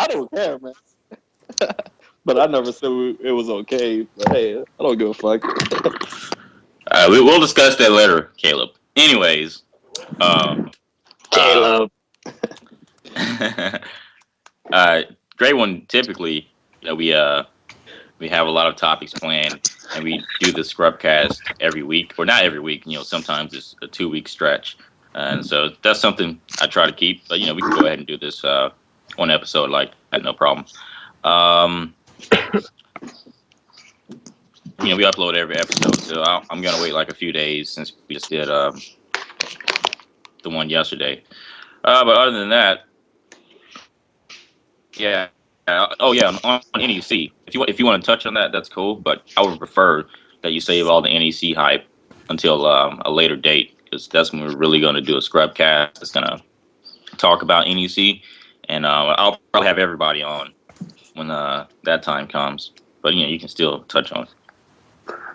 I don't care, man. But I never said it was okay. But hey, I don't give a fuck. We'll discuss that later, Caleb. Anyways, um, uh, Caleb. uh, Great One. Typically, we have a lot of topics planned, and we do the Scrubcast every week, or not every week. Sometimes it's a 2 week stretch, and so that's something I try to keep. But we can go ahead and do this one episode like that, no problem. Um, we upload every episode, so I'm gonna wait like a few days since we just did the one yesterday. But other than that, yeah. Oh yeah, on NEC. If you want to touch on that, that's cool. But I would prefer that you save all the NEC hype until a later date, because that's when we're really going to do a Scrubcast. That's going to talk about NEC, and I'll probably have everybody on when that time comes. But you can still touch on it.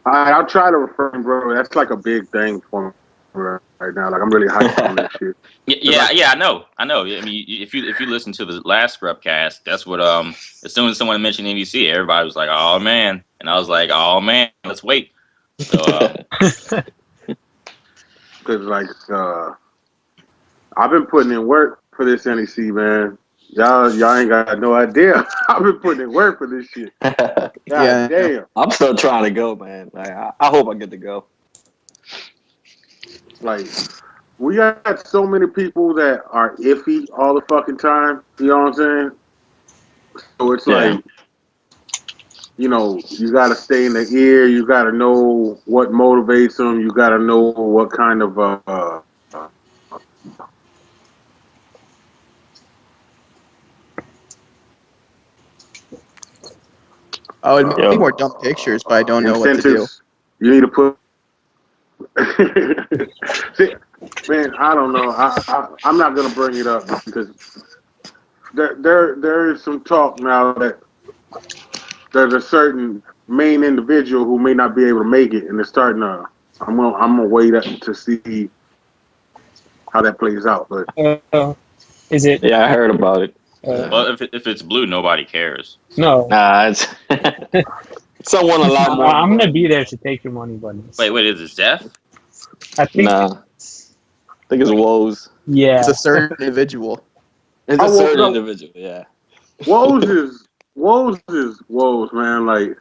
All right, I'll try to refrain, bro. That's like a big thing for me right now. Like I'm really hyped on that shit. Yeah. I know. I mean, if you listen to the last Scrubcast, that's what as soon as someone mentioned NBC, everybody was like, "Oh man," and I was like, "Oh man, let's wait." So, because like I've been putting in work for this NEC, man. Y'all ain't got no idea. I've been putting in work for this shit. God damn. I'm still trying to go, man. Like, I hope I get to go. Like, we got so many people that are iffy all the fucking time. You know what I'm saying? So it's like, you got to stay in the ear. You got to know what motivates them. You got to know what kind of I would make more dumb pictures, but I don't know what to do. You need to put. See, man, I don't know. I'm not gonna bring it up because there is some talk now that there's a certain main individual who may not be able to make it, and it's starting to. I'm gonna wait up to see how that plays out. But is it? Yeah, I heard about it. well, if it's blue, nobody cares. No. Nah, it's someone a lot more. I'm gonna be there to take your money, buddy. Wait, is it Zeph? I think. Nah, I think it's Woes. Yeah. It's a certain individial. It's a certain individual. Yeah. Woes is Woes, man. Like,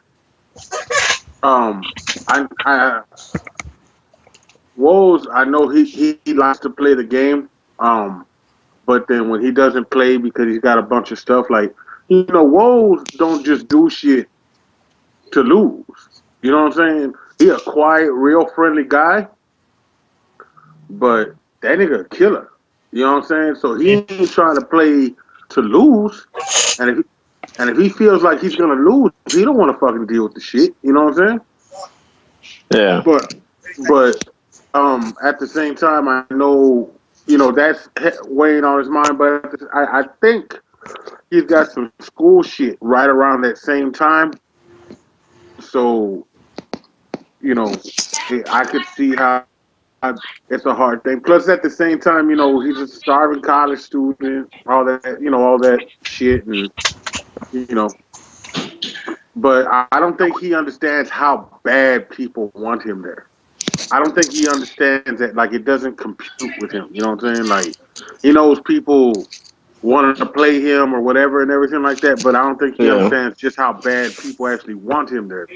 Woes. I know he likes to play the game. But then when he doesn't play because he's got a bunch of stuff, like, Woes don't just do shit to lose. You know what I'm saying? He a quiet, real friendly guy, but that nigga a killer. You know what I'm saying? So he ain't trying to play to lose. And if he feels like he's gonna lose, he don't want to fucking deal with the shit. You know what I'm saying? Yeah. But at the same time, I know. That's weighing on his mind, but I think he's got some school shit right around that same time. So, I could see how it's a hard thing. Plus, at the same time, he's a starving college student, all that shit, and, but I don't think he understands how bad people want him there. I don't think he understands that, like, it doesn't compute with him. You know what I'm saying? Like, he knows people want to play him or whatever and everything like that, but I don't think he understands just how bad people actually want him there.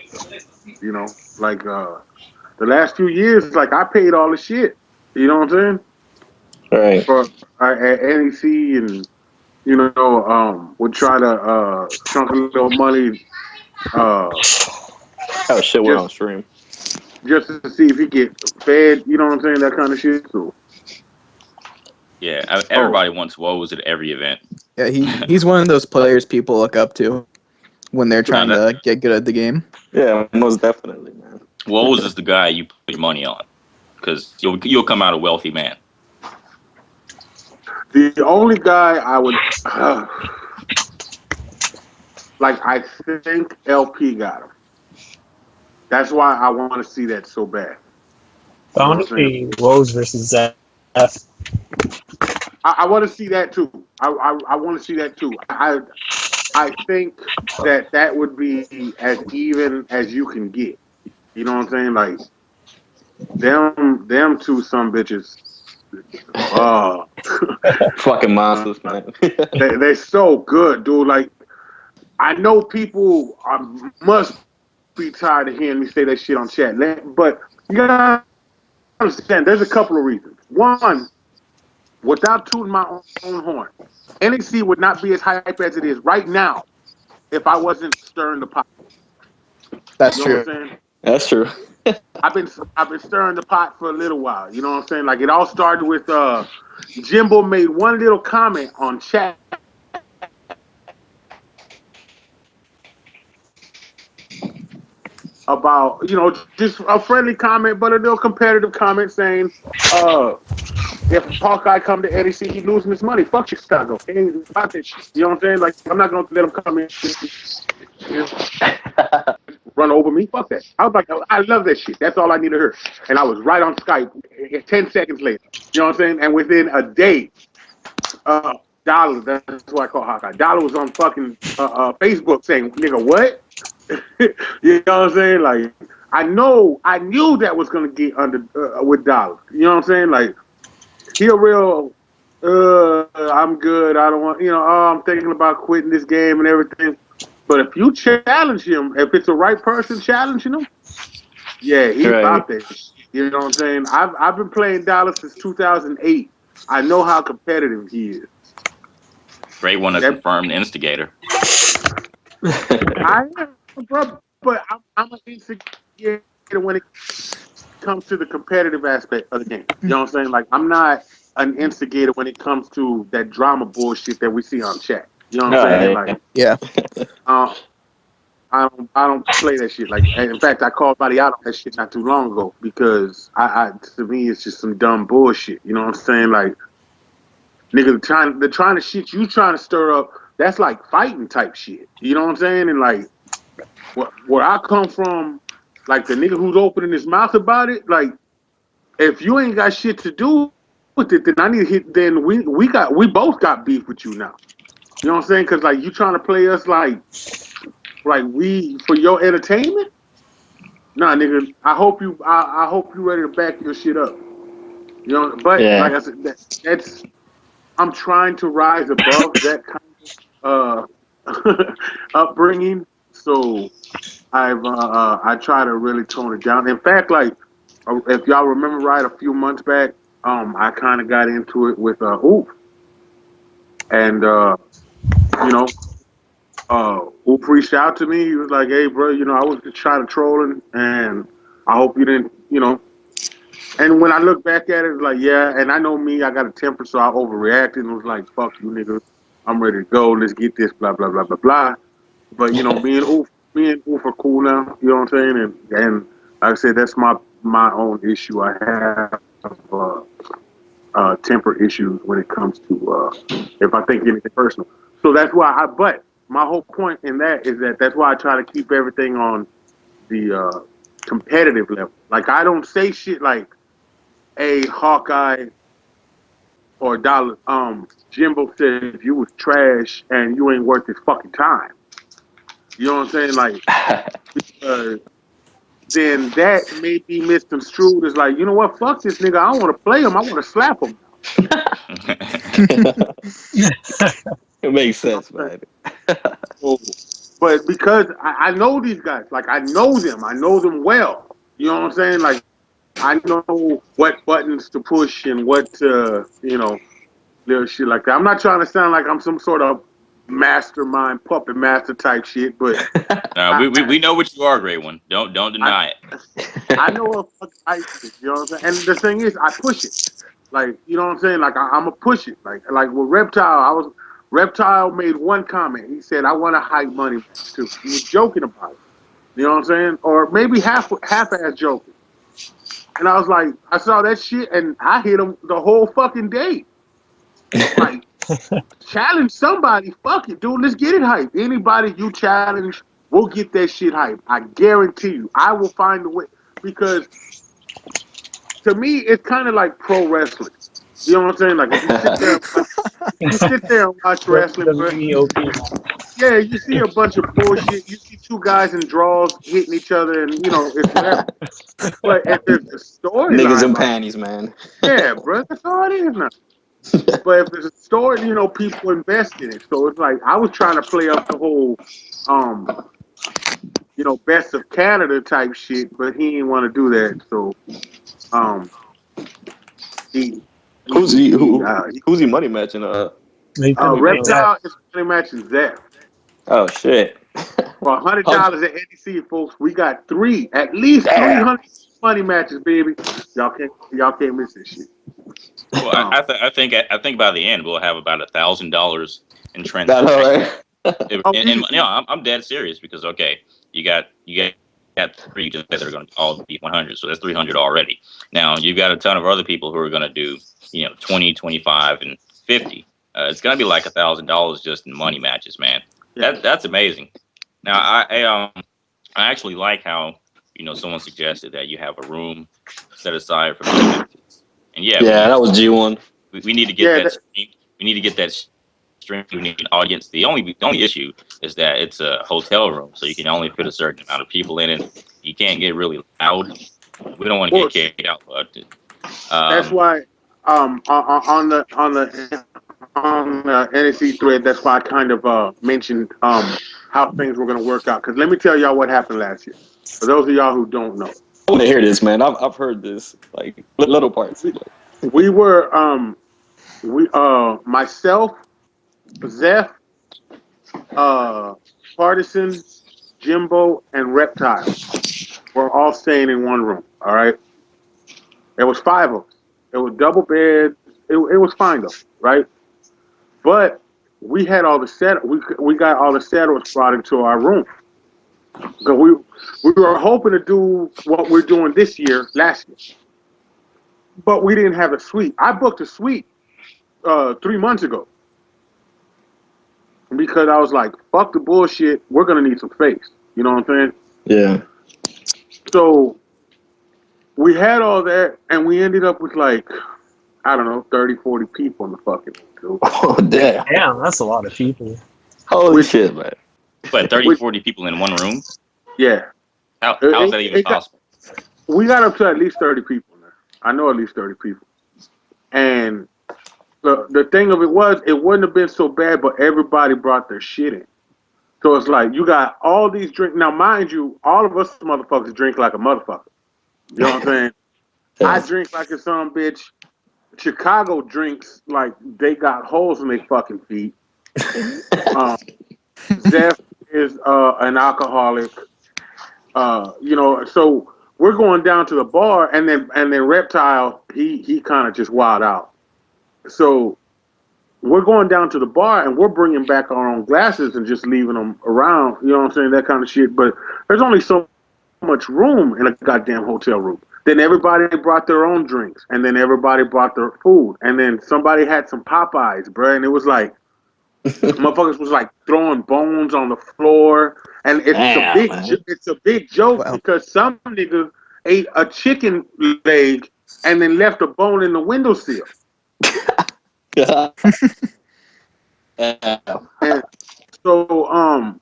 Like, the last few years, like, I paid all the shit. You know what I'm saying? Right. For at NEC and, would try to chunk a little money. Oh, shit, we're on stream. Just to see if he get fed, you know what I'm saying? That kind of shit. So. Yeah, everybody wants Woes at every event. Yeah, he's one of those players people look up to when they're trying to get good at the game. Yeah, most definitely, man. Woes is the guy you put your money on, because you'll come out a wealthy man. The only guy I would I think LP got him. That's why I want to see that so bad. I want to see Woes versus Zeph. I want to see that too. I want to see that too. I think that would be as even as you can get. You know what I'm saying? Like them two some bitches. Uh, Fucking monsters, man. they're so good, dude. Like I know people must be tired of hearing me say that shit on chat, but you gotta understand. There's a couple of reasons. One, without tooting my own horn, NXT would not be as hype as it is right now if I wasn't stirring the pot. That's You know what true. I'm saying? That's true. I've been stirring the pot for a little while. You know what I'm saying? Like it all started with Jimbo made one little comment on chat about, just a friendly comment, but a little competitive comment saying, if Hawkeye come to NXT, he losing his money. Fuck Chicago. He ain't about that shit. You know what I'm saying? Like I'm not gonna let him come in run over me. Fuck that. I was like, I love that shit. That's all I need to hear. And I was right on Skype 10 seconds later. You know what I'm saying? And within a day, Dollar, that's what I call Hawkeye. Dollar was on fucking Facebook saying, nigga, what? You know what I'm saying? Like, I knew that was gonna get under with Dollar. You know what I'm saying? Like, he a real, I'm good. I don't want, I'm thinking about quitting this game and everything. But if you challenge him, if it's the right person challenging him, yeah, he's Right. about that shit. You know what I'm saying? I've been playing Dallas since 2008. I know how competitive he is. Great one is confirmed instigator. I am, bro, but I'm an instigator when it comes to the competitive aspect of the game. You know what I'm saying? Like, I'm not an instigator when it comes to that drama bullshit that we see on chat. You know what I'm saying? Like, Yeah. uh, I don't play that shit. Like, in fact, I called somebody out on that shit not too long ago because to me it's just some dumb bullshit. You know what I'm saying? Like, nigga, they're trying to shit you trying to stir up. That's like fighting type shit. You know what I'm saying? And like, where I come from, like the nigga who's opening his mouth about it, like if you ain't got shit to do with it, then I need to hit. Then we both got beef with you now. You know what I'm saying? Because like you trying to play us like we for your entertainment. Nah, nigga. I hope you ready to back your shit up. You know, but Yeah. like I said, that's I'm trying to rise above that kind of upbringing. So I try to really tone it down. In fact, like if y'all remember right, a few months back, I kind of got into it with Oop, and you know, Oop reached out to me. He was like, "Hey, bro, I was just trying to trolling, and I hope you didn't, And when I look back at it, it's like, yeah, and I know me, I got a temper, so I overreacted and was like, "Fuck you, nigga, I'm ready to go. Let's get this, blah blah blah blah blah." But me and Oof are cool now. You know what I'm saying? And like I said, that's my own issue. I have temper issues when it comes to if I think anything personal. So that's why But my whole point in that is that's why I try to keep everything on the competitive level. Like I don't say shit like, "Hey, Hawkeye or Dollar, Jimbo said you was trash and you ain't worth his fucking time." You know what I'm saying? Like, then that may be misconstrued as like, you know what? Fuck this nigga. I don't want to play him. I want to slap him. It makes sense, man. So, but because I know these guys, like I know them well. You know what I'm saying? Like I know what buttons to push and what little shit like that. I'm not trying to sound like I'm some sort of mastermind puppet master type shit, but We know what you are, Great One. Don't deny it. I know what fuck I shit. You know what I'm saying? And the thing is, I push it. Like, you know what I'm saying? Like I'm gonna push it. Like with Reptile, Reptile made one comment. He said, "I want to hike money too." He was joking about it. You know what I'm saying? Or maybe half-ass joking. And I was like, I saw that shit and I hit him the whole fucking day. Like, challenge somebody. Fuck it, dude. Let's get it hype. Anybody you challenge, we'll get that shit hype. I guarantee you. I will find a way. Because to me, it's kind of like pro wrestling. You know what I'm saying? Like if you sit there and watch wrestling, the mini OP. Yeah, you see a bunch of bullshit. You see two guys in drawers hitting each other, and it's whatever. But if there's a Niggas storyline, in like, panties, man. yeah, bro, that's all it is now. But if there's a story, people invest in it. So it's like I was trying to play up the whole, best of Canada type shit, but he didn't want to do that. So, um, he, Who's he money matching? He's gonna be playing that. Reptile is money matching Zeph. Oh shit. For $100 at NEC, folks, we got at least Damn. 300 money matches, baby. Y'all can't miss this shit. Well, I think by the end we'll have about $1,000 in That transactions. all right? And I'm dead serious because you got 3 you just said they're going to all be 100, so that's 300 already. Now you've got a ton of other people who are going to do 20, 25, and 50. It's going to be like $1,000 just in money matches, man. Yeah. That's amazing. Now I actually like how someone suggested that you have a room set aside for money matches. And Yeah, that was G1. we need to get that stream. We need to get that stream. We need an audience. The only issue is that it's a hotel room, so you can only fit a certain amount of people in it. You can't get really loud. We don't want to get kicked out. But that's why on the NSC thread, that's why I kind of mentioned how things were going to work out. Because let me tell y'all what happened last year. For those of y'all who don't know, I want to hear this, man. I've heard this, like little parts. we were myself, Zeph, Partisan, Jimbo, and Reptile were all staying in one room. All right, there was 5 of us. It was double bed. It was fine though, right? But we had all the we got all the settlers brought into our room. So we were hoping to do what we're doing this year, last year, but we didn't have a suite. I booked a suite 3 months ago because I was like, "Fuck the bullshit. We're gonna need some space." You know what I'm saying? Yeah. So we had all that, and we ended up with like, I don't know, 30, 40 people in the fucking room. Oh damn. Damn, that's a lot of people. Holy shit, man. but 30, 40 people in one room. Yeah. How is that even possible? We got up to at least 30 people in there. I know at least 30 people. And the thing of it was, it wouldn't have been so bad, but everybody brought their shit in. So it's like, you got all these drinks. Now, mind you, all of us motherfuckers drink like a motherfucker. You know what I'm saying? Yeah. I drink like a son bitch. Chicago drinks like they got holes in their fucking feet. Zeph is an alcoholic. So we're going down to the bar, and then Reptile, he kind of just wild out. So we're going down to the bar, and we're bringing back our own glasses and just leaving them around. You know what I'm saying? That kind of shit. But there's only so much room in a goddamn hotel room. Then everybody brought their own drinks, and then everybody brought their food, and then somebody had some Popeyes, bro, and it was like motherfuckers was like throwing bones on the floor, and it's a big joke because some nigga ate a chicken leg and then left a bone in the windowsill. And so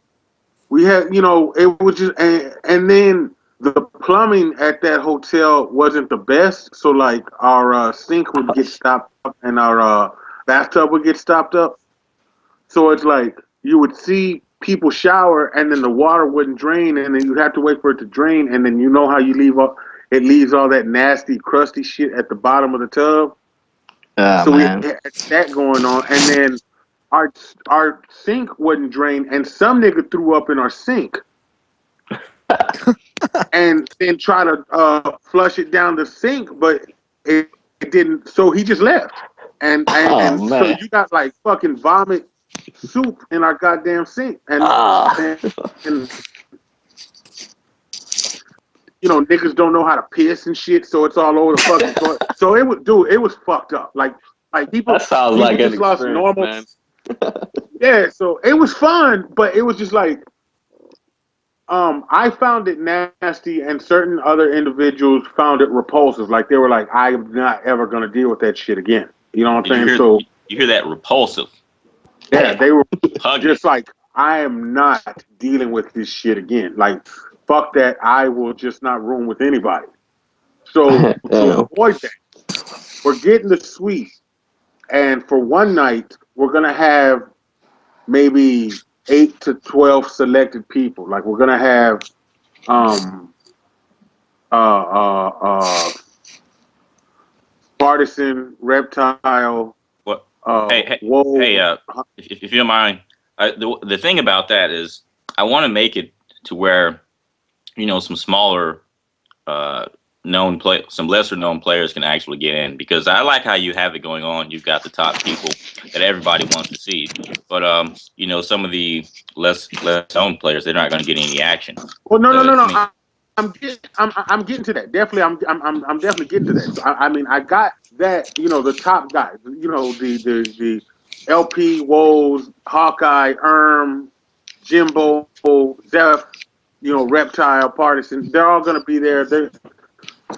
we had it was just and then the plumbing at that hotel wasn't the best, so like our sink would get stopped up and our bathtub would get stopped up. So it's like you would see people shower and then the water wouldn't drain, and then you'd have to wait for it to drain, and then how you it leaves all that nasty crusty shit at the bottom of the tub. So man. We had that going on, and then our sink wouldn't drain, and some nigga threw up in our sink. And then try to flush it down the sink, but it didn't. So he just left, and so you got like fucking vomit soup in our goddamn sink, and niggas don't know how to piss and shit, so it's all over the fucking toilet. So it was fucked up. Like people. That sounds like just lost normal. Man. Yeah, so it was fun, but it was just like. I found it nasty, and certain other individuals found it repulsive. Like they were like, "I'm not ever gonna deal with that shit again." You know what I'm saying? So you hear that repulsive? Yeah, they were just like, I am not dealing with this shit again. Like, fuck that. I will just not room with anybody. So to Damn. avoid that, we're getting the suite, and for one night, we're gonna have maybe 8 to 12 selected people. Like we're gonna have um uh uh partisan, reptile, What? Hey, hey, hey. whoa. If you don't mind, the thing about that is, I want to make it to where some smaller, uh, some lesser known players can actually get in, because I like how you have it going on. You've got the top people that everybody wants to see, but some of the less known players, they're not going to get any action. Well, no, no, So no, I no. mean, I'm getting to that. Definitely, I'm definitely getting to that. So I mean, I got that. The top guys. The LP, Woes, Hawkeye, Jimbo, Zeph. Reptile, Partisan. They're all gonna be there.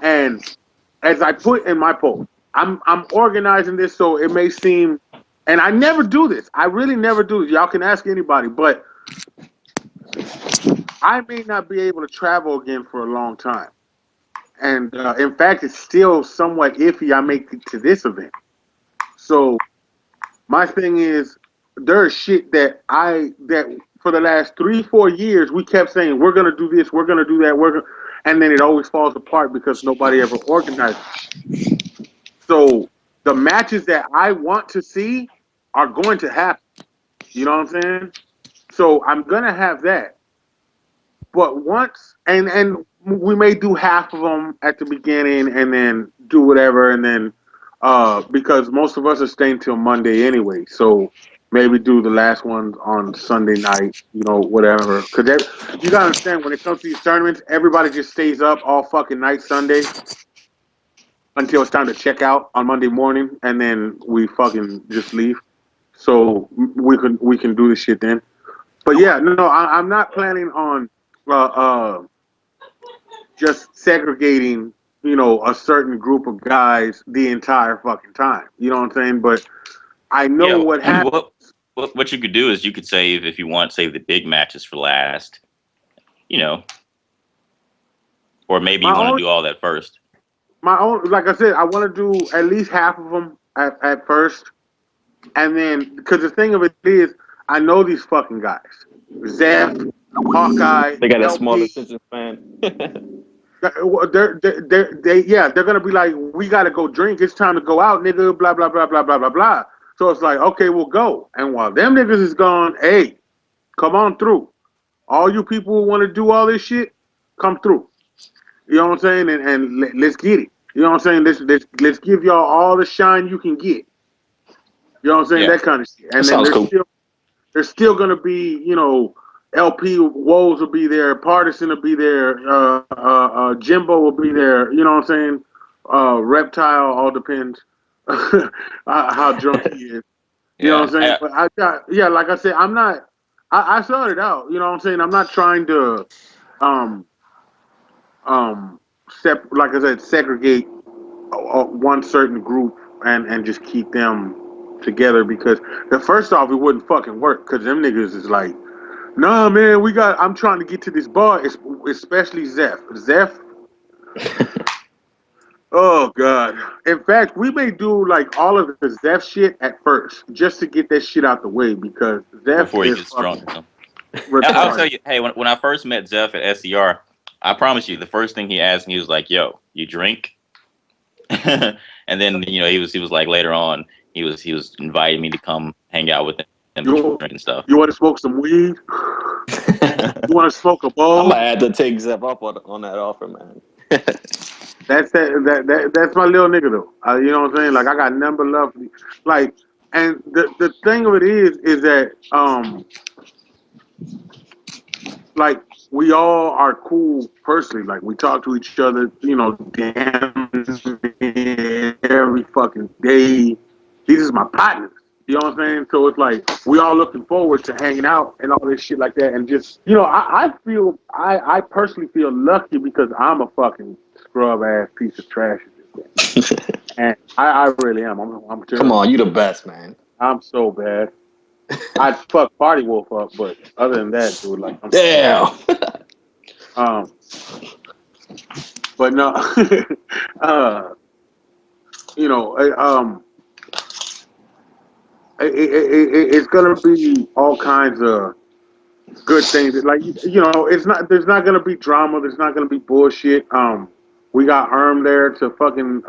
And as I put in my post, I'm organizing this so it may seem. And I never do this. I really never do this. Y'all can ask anybody, but I may not be able to travel again for a long time. And in fact, it's still somewhat iffy I make it to this event. So my thing is, there's shit that for the last 3-4 years we kept saying we're gonna do this, we're gonna do that, and then it always falls apart because nobody ever organized. So the matches that I want to see are going to happen. You know what I'm saying? So I'm gonna have that. But once and we may do half of them at the beginning and then do whatever and then because most of us are staying till Monday anyway, so maybe do the last ones on Sunday night, whatever. Because you gotta understand, when it comes to these tournaments, everybody just stays up all fucking night Sunday until it's time to check out on Monday morning, and then we fucking just leave. So we can do this shit then. But yeah, no, I'm not planning on uh, uh, just segregating, a certain group of guys the entire fucking time. You know what I'm saying? But I know yeah. what I mean, happened. what you could do is you could save, if you want, save the big matches for last. You know, or maybe My you want own, to do all that first. like I said, I want to do at least half of them at first, and then because the thing of it is, I know these fucking guys, Zeph, Hawkeye, They got a small LP. attention span. They're gonna be like, we gotta go drink. It's time to go out, nigga. Blah blah blah blah blah blah blah. So it's like, okay, we'll go. And while them niggas is gone, hey, come on through. All you people who want to do all this shit, come through. You know what I'm saying? And let's get it. You know what I'm saying? Let's give y'all all the shine you can get. You know what I'm saying? Yeah. That kind of shit. That And then sounds cool. there's still gonna be, LP Woes will be there, Partisan will be there, Jimbo will be there. You know what I'm saying? Reptile, all depends how drunk he is. You know what Yeah. I'm saying? But like I said, I'm not. I started out. You know what I'm saying? I'm not trying to, um, like I said, segregate one certain group and just keep them together because the first off, it wouldn't fucking work because them niggas is like, nah, man, I'm trying to get to this bar, especially Zeph. Oh, God. In fact, we may do like all of the Zeph shit at first just to get that shit out the way because Zeph Before he is gets drunk. fucking Or something. I'll tell retarded. you. Hey, when I first met Zeph at SCR, I promise you, the first thing he asked me, he was like, "Yo, you drink?" And then he was like, later on, he was inviting me to come hang out with him and You, drink and stuff. you want to smoke some weed? You want to smoke a I bowl? might have to take Zep up on that offer, man. That's my little nigga though. You know what I'm saying? Like I got number love. Like, and the thing of it is that like we all are cool personally. Like we talk to each other, damn every fucking day. These is my partners. You know what I'm saying? So it's like we all looking forward to hanging out and all this shit like that. And just I personally feel lucky because I'm a fucking scrub ass piece of trash at this game. And I really am. I'm Come on, you the best, man. I'm so bad. I'd fuck Party Wolf up, but other than that, dude, like I'm Damn. um, but no, uh, you know, it's gonna be all kinds of good things. Like you know, it's not. There's not gonna be drama. There's not gonna be bullshit. We got there to fucking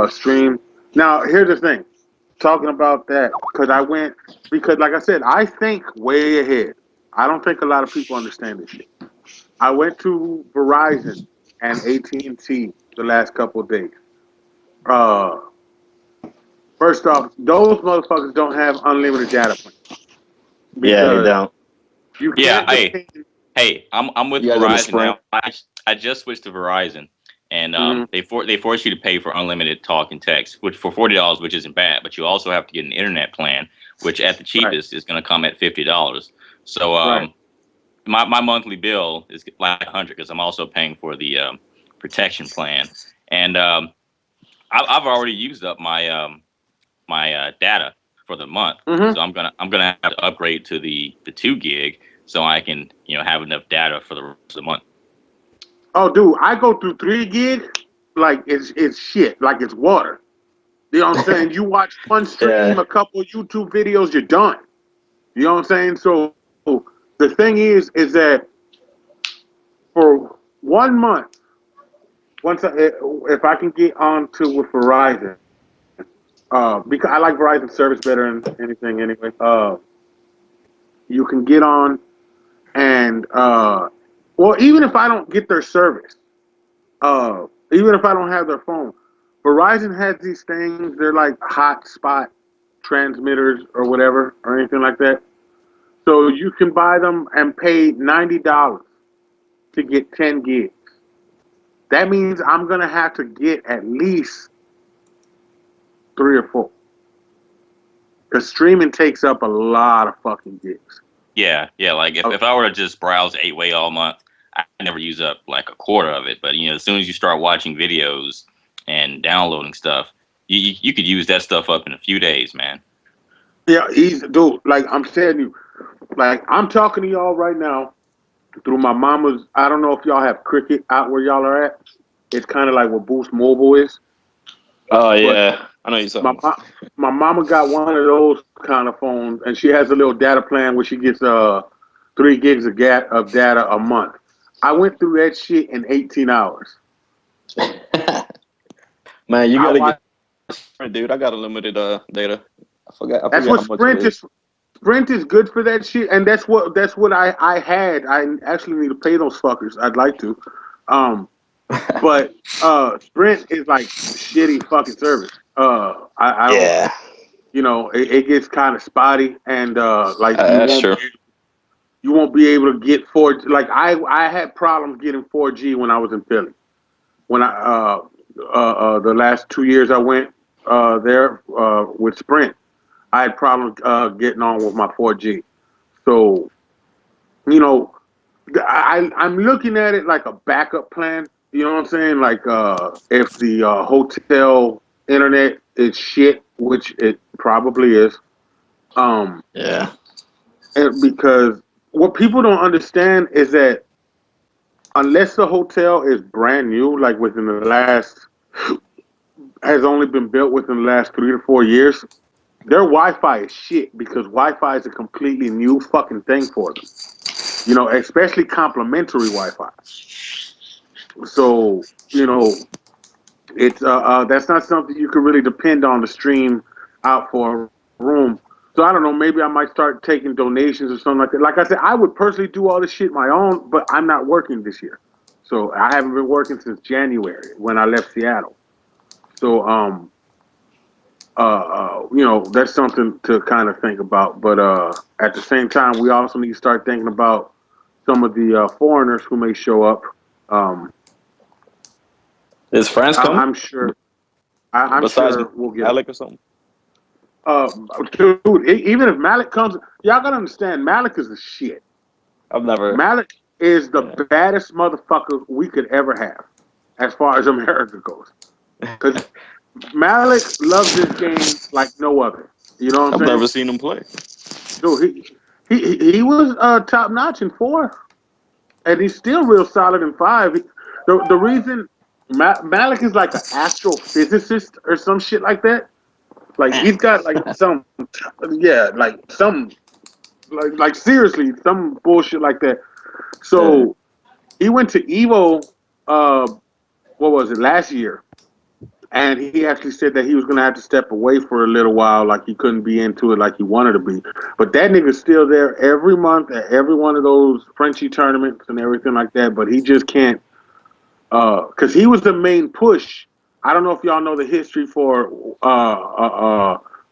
stream. Now here's the thing. Talking about that because like I said, I think way ahead. I don't think a lot of people understand this shit. I went to Verizon and AT&T the last couple of days. Uh, First off, those motherfuckers don't have unlimited data plan Yeah, they because don't. you Yeah, can't depend. hey, I'm with You gotta go to Verizon Sprint. now. I just switched to Verizon, and Mhm. they force you to pay for unlimited talk and text, which for $40, which isn't bad, but you also have to get an internet plan, which at the Right, cheapest is going to come at $50. So right. my monthly bill is like 100 because I'm also paying for the protection plan, and I've already used up my data for the month, Hmm. so I'm gonna have to upgrade to the 2 gig so I can have enough data for the rest of the month. Oh, dude, I go through 3 gig like it's shit, like it's water. You know what I'm saying? You watch one stream, Yeah. a couple of YouTube videos, you're done. You know what I'm saying? So the thing is that for 1 month, if I can get on to with Verizon, because I like Verizon service better than anything anyway. You can get on and well, even if I don't get their service, even if I don't have their phone, Verizon has these things. They're like hotspot transmitters or whatever or anything like that. So you can buy them and pay $90 to get 10 gigs. That means I'm gonna have to get at least 3 or 4 because streaming takes up a lot of fucking gigs. Yeah. Like Oh, if I were to just browse 8-way all month, I never use up like a quarter of it. But as soon as you start watching videos and downloading stuff, you could use that stuff up in a few days, man. yeah, easy, dude. Like I'm telling you, like I'm talking to y'all right now through my mama's. I don't know if y'all have Cricket out where y'all are at. It's kind of like what Boost Mobile is, Oh but yeah. I know you my something. my mama got one of those kind of phones, and she has a little data plan where she gets 3 gigs of data a month. I went through that shit in 18 hours. Man, you I gotta get watched. Sprint, dude. I got unlimited data. I That's forget what how much it Sprint is. is. Sprint is good for that shit, and that's what I had. I actually need to pay those fuckers. I'd like to, but Sprint is like shitty fucking service. I don't. Yeah. It gets kind of spotty, and like That's true. you won't be able to get 4G. Like I had problems getting 4G when I was in Philly. When the last 2 years I went there with Sprint, I had problems getting on with my 4G. So you know, I'm looking at it like a backup plan. You know what I'm saying? Like if the hotel internet is shit, which it probably is, um, Yeah. because what people don't understand is that unless the hotel is brand new, like within the last has only been built within the last 3 to 4 years, their Wi-Fi is shit because Wi-Fi is a completely new fucking thing for them. Especially complimentary Wi-Fi. So it's that's not something you can really depend on to stream out for a room. So I don't know. Maybe I might start taking donations or something like that. Like I said, I would personally do all this shit my own, but I'm not working this year, so I haven't been working since January when I left Seattle. So that's something to kind of think about. But at the same time, we also need to start thinking about some of the foreigners who may show up. Um, Is France coming? I'm sure. I'm Besides sure we'll get. Alec or something? Uh, Dude, even if Malik comes, y'all gotta understand, Malik is the shit. I've never. Malik is the Yeah. baddest motherfucker we could ever have, as far as America goes. Because Malik loves this game like no other. You know what I'm I've saying? never seen him play. Dude, he was top notch in 4, and he's still real solid in 5. The reason Malik is like an astrophysicist or some shit like that. Like he's got like some, yeah, like some, like seriously, some bullshit like that. So he went to Evo, what was it, last year? And he actually said that he was going to have to step away for a little while, like he couldn't be into it like he wanted to be. But that nigga's still there every month at every one of those Frenchie tournaments and everything like that. But he just can't, because he was the main push. I don't know if y'all know the history for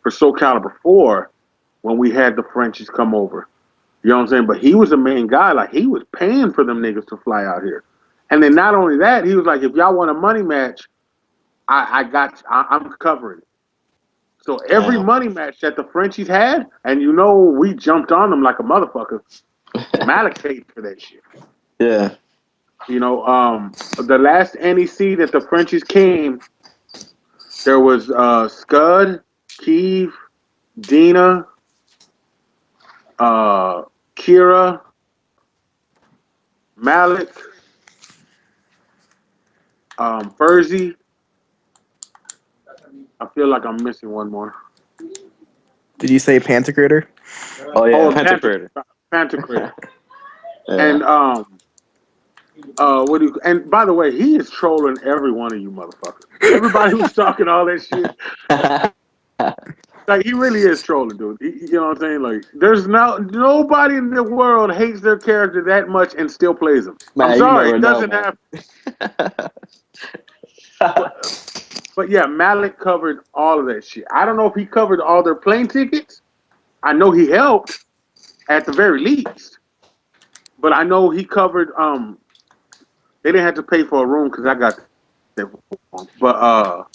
Soul Calibur 4 when we had the Frenchies come over. You know what I'm saying? But he was the main guy. Like, he was paying for them niggas to fly out here. And then not only that, he was like, if y'all want a money match, I'm covering it. So every money match that the Frenchies had, and you know we jumped on them like a motherfucker, Malik paid for that shit. Yeah. You know, the last NEC that the Frenchies came, there was Scud, Keeve, Dina, Kira, Malik, Furzy. I feel like I'm missing one more. Did you say Pantocrator? Oh yeah, Pantocrator. Pantocrator. And what do you? And by the way, he is trolling every one of you motherfuckers. Everybody who's talking all that shit, like he really is trolling, dude. You know what I'm saying? Like, there's nobody in the world hates their character that much and still plays them. Man, I'm sorry, it doesn't happen. But yeah, Malik covered all of that shit. I don't know if he covered all their plane tickets. I know he helped at the very least. But I know he covered. They didn't have to pay for a room because I got that. But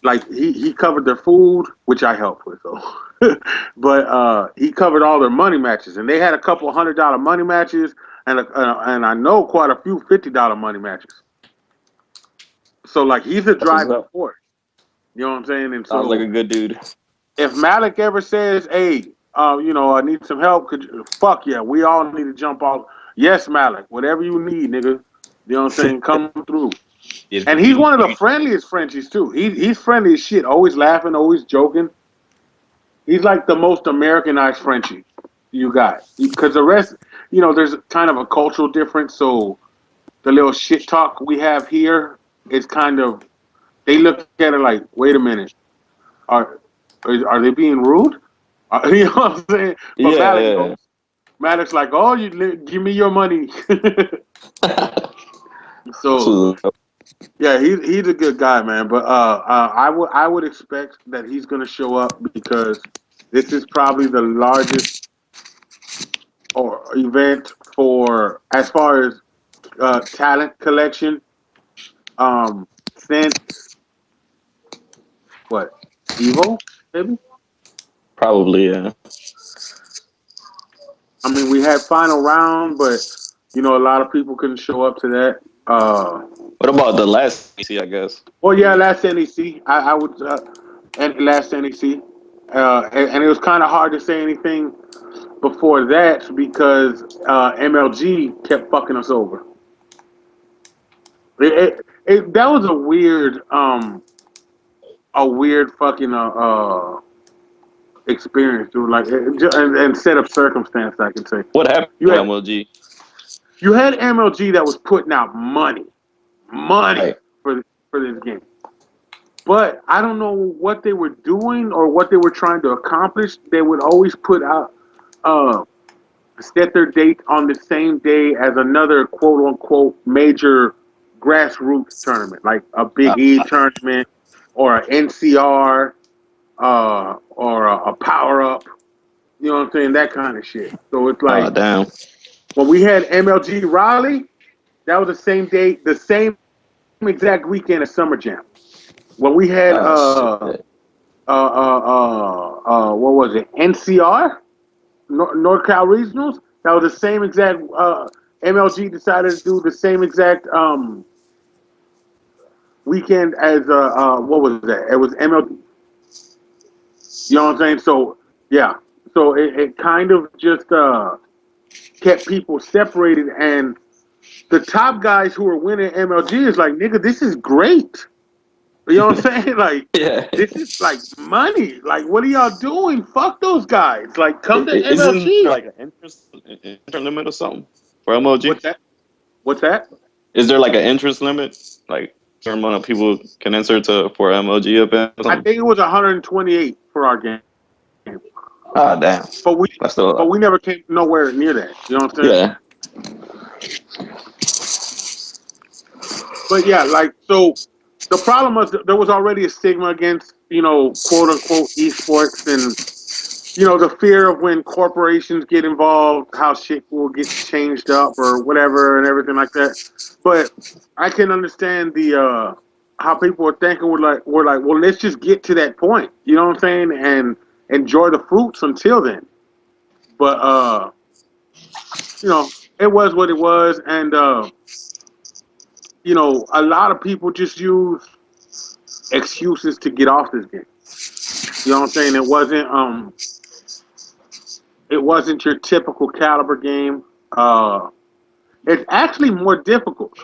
like he covered their food, which I helped with though. But he covered all their money matches, and they had a couple $100 money matches, and I know quite a few $50 money matches. So like he's a driving force. You know what I'm saying? And sounds like a good dude. If Malik ever says, "Hey, you know, I need some help," fuck yeah, we all need to jump off. Yes, Malik, whatever you need, nigga. You know what I'm saying? Come through. And he's one of the friendliest Frenchies too. He's friendly as shit, always laughing, always joking. He's like the most Americanized Frenchie you got. Because the rest, you know, there's kind of a cultural difference. So the little shit talk we have here is kind of, they look at it like, wait a minute, are they being rude? You know what I'm saying? But Yeah, Malik's like, oh, give me your money. So yeah, he's a good guy, man. But I would expect that he's gonna show up because this is probably the largest or event for as far as talent collection since what, Evo maybe. probably, yeah. I mean, we had final round, but you know, a lot of people couldn't show up to that. What about the last PC, I guess? Well, yeah, last NEC, I would, and last NEC, and it was kind of hard to say anything before that because MLG kept fucking us over. That was a weird fucking experience, dude. Like, and set of circumstance, I can say. What happened to MLG? You had MLG that was putting out money Right. for this game. But I don't know what they were doing or what they were trying to accomplish. They would always put out, set their date on the same day as another quote unquote major grassroots tournament, like a Big E tournament or an NCR or a Power Up. You know what I'm saying? That kind of shit. So it's like, damn. When we had MLG Raleigh, that was the same date, the same exact weekend as Summer Jam. When we had what was it, NCR, NorCal Regionals, that was the same exact. MLG decided to do the same exact weekend as what was that? It was MLG. You know what I'm saying? So yeah, so it kind of just kept people separated, and the top guys who are winning MLG is like, nigga, this is great. You know what I'm saying? Like, Yeah. this is like money. Like, what are y'all doing? Fuck those guys. Like, come to Isn't there MLG. like an interest limit or something for MLG? What's that? What's that? Is there like an interest limit? Like certain amount of people can enter for MLG event or I something? think it was 128 for our game, Ah, damn. but we That's still a but lot. we never came nowhere near that. You know what I'm saying? Yeah. But yeah, like so. The problem was that there was already a stigma against, quote unquote esports, and the fear of when corporations get involved, how shit will get changed up or whatever and everything like that. But I can understand the how people were thinking. We're like, well, let's just get to that point. You know what I'm saying? And enjoy the fruits until then. But it was what it was, and a lot of people just use excuses to get off this game. You know what I'm saying? It wasn't your typical caliber game. It's actually more difficult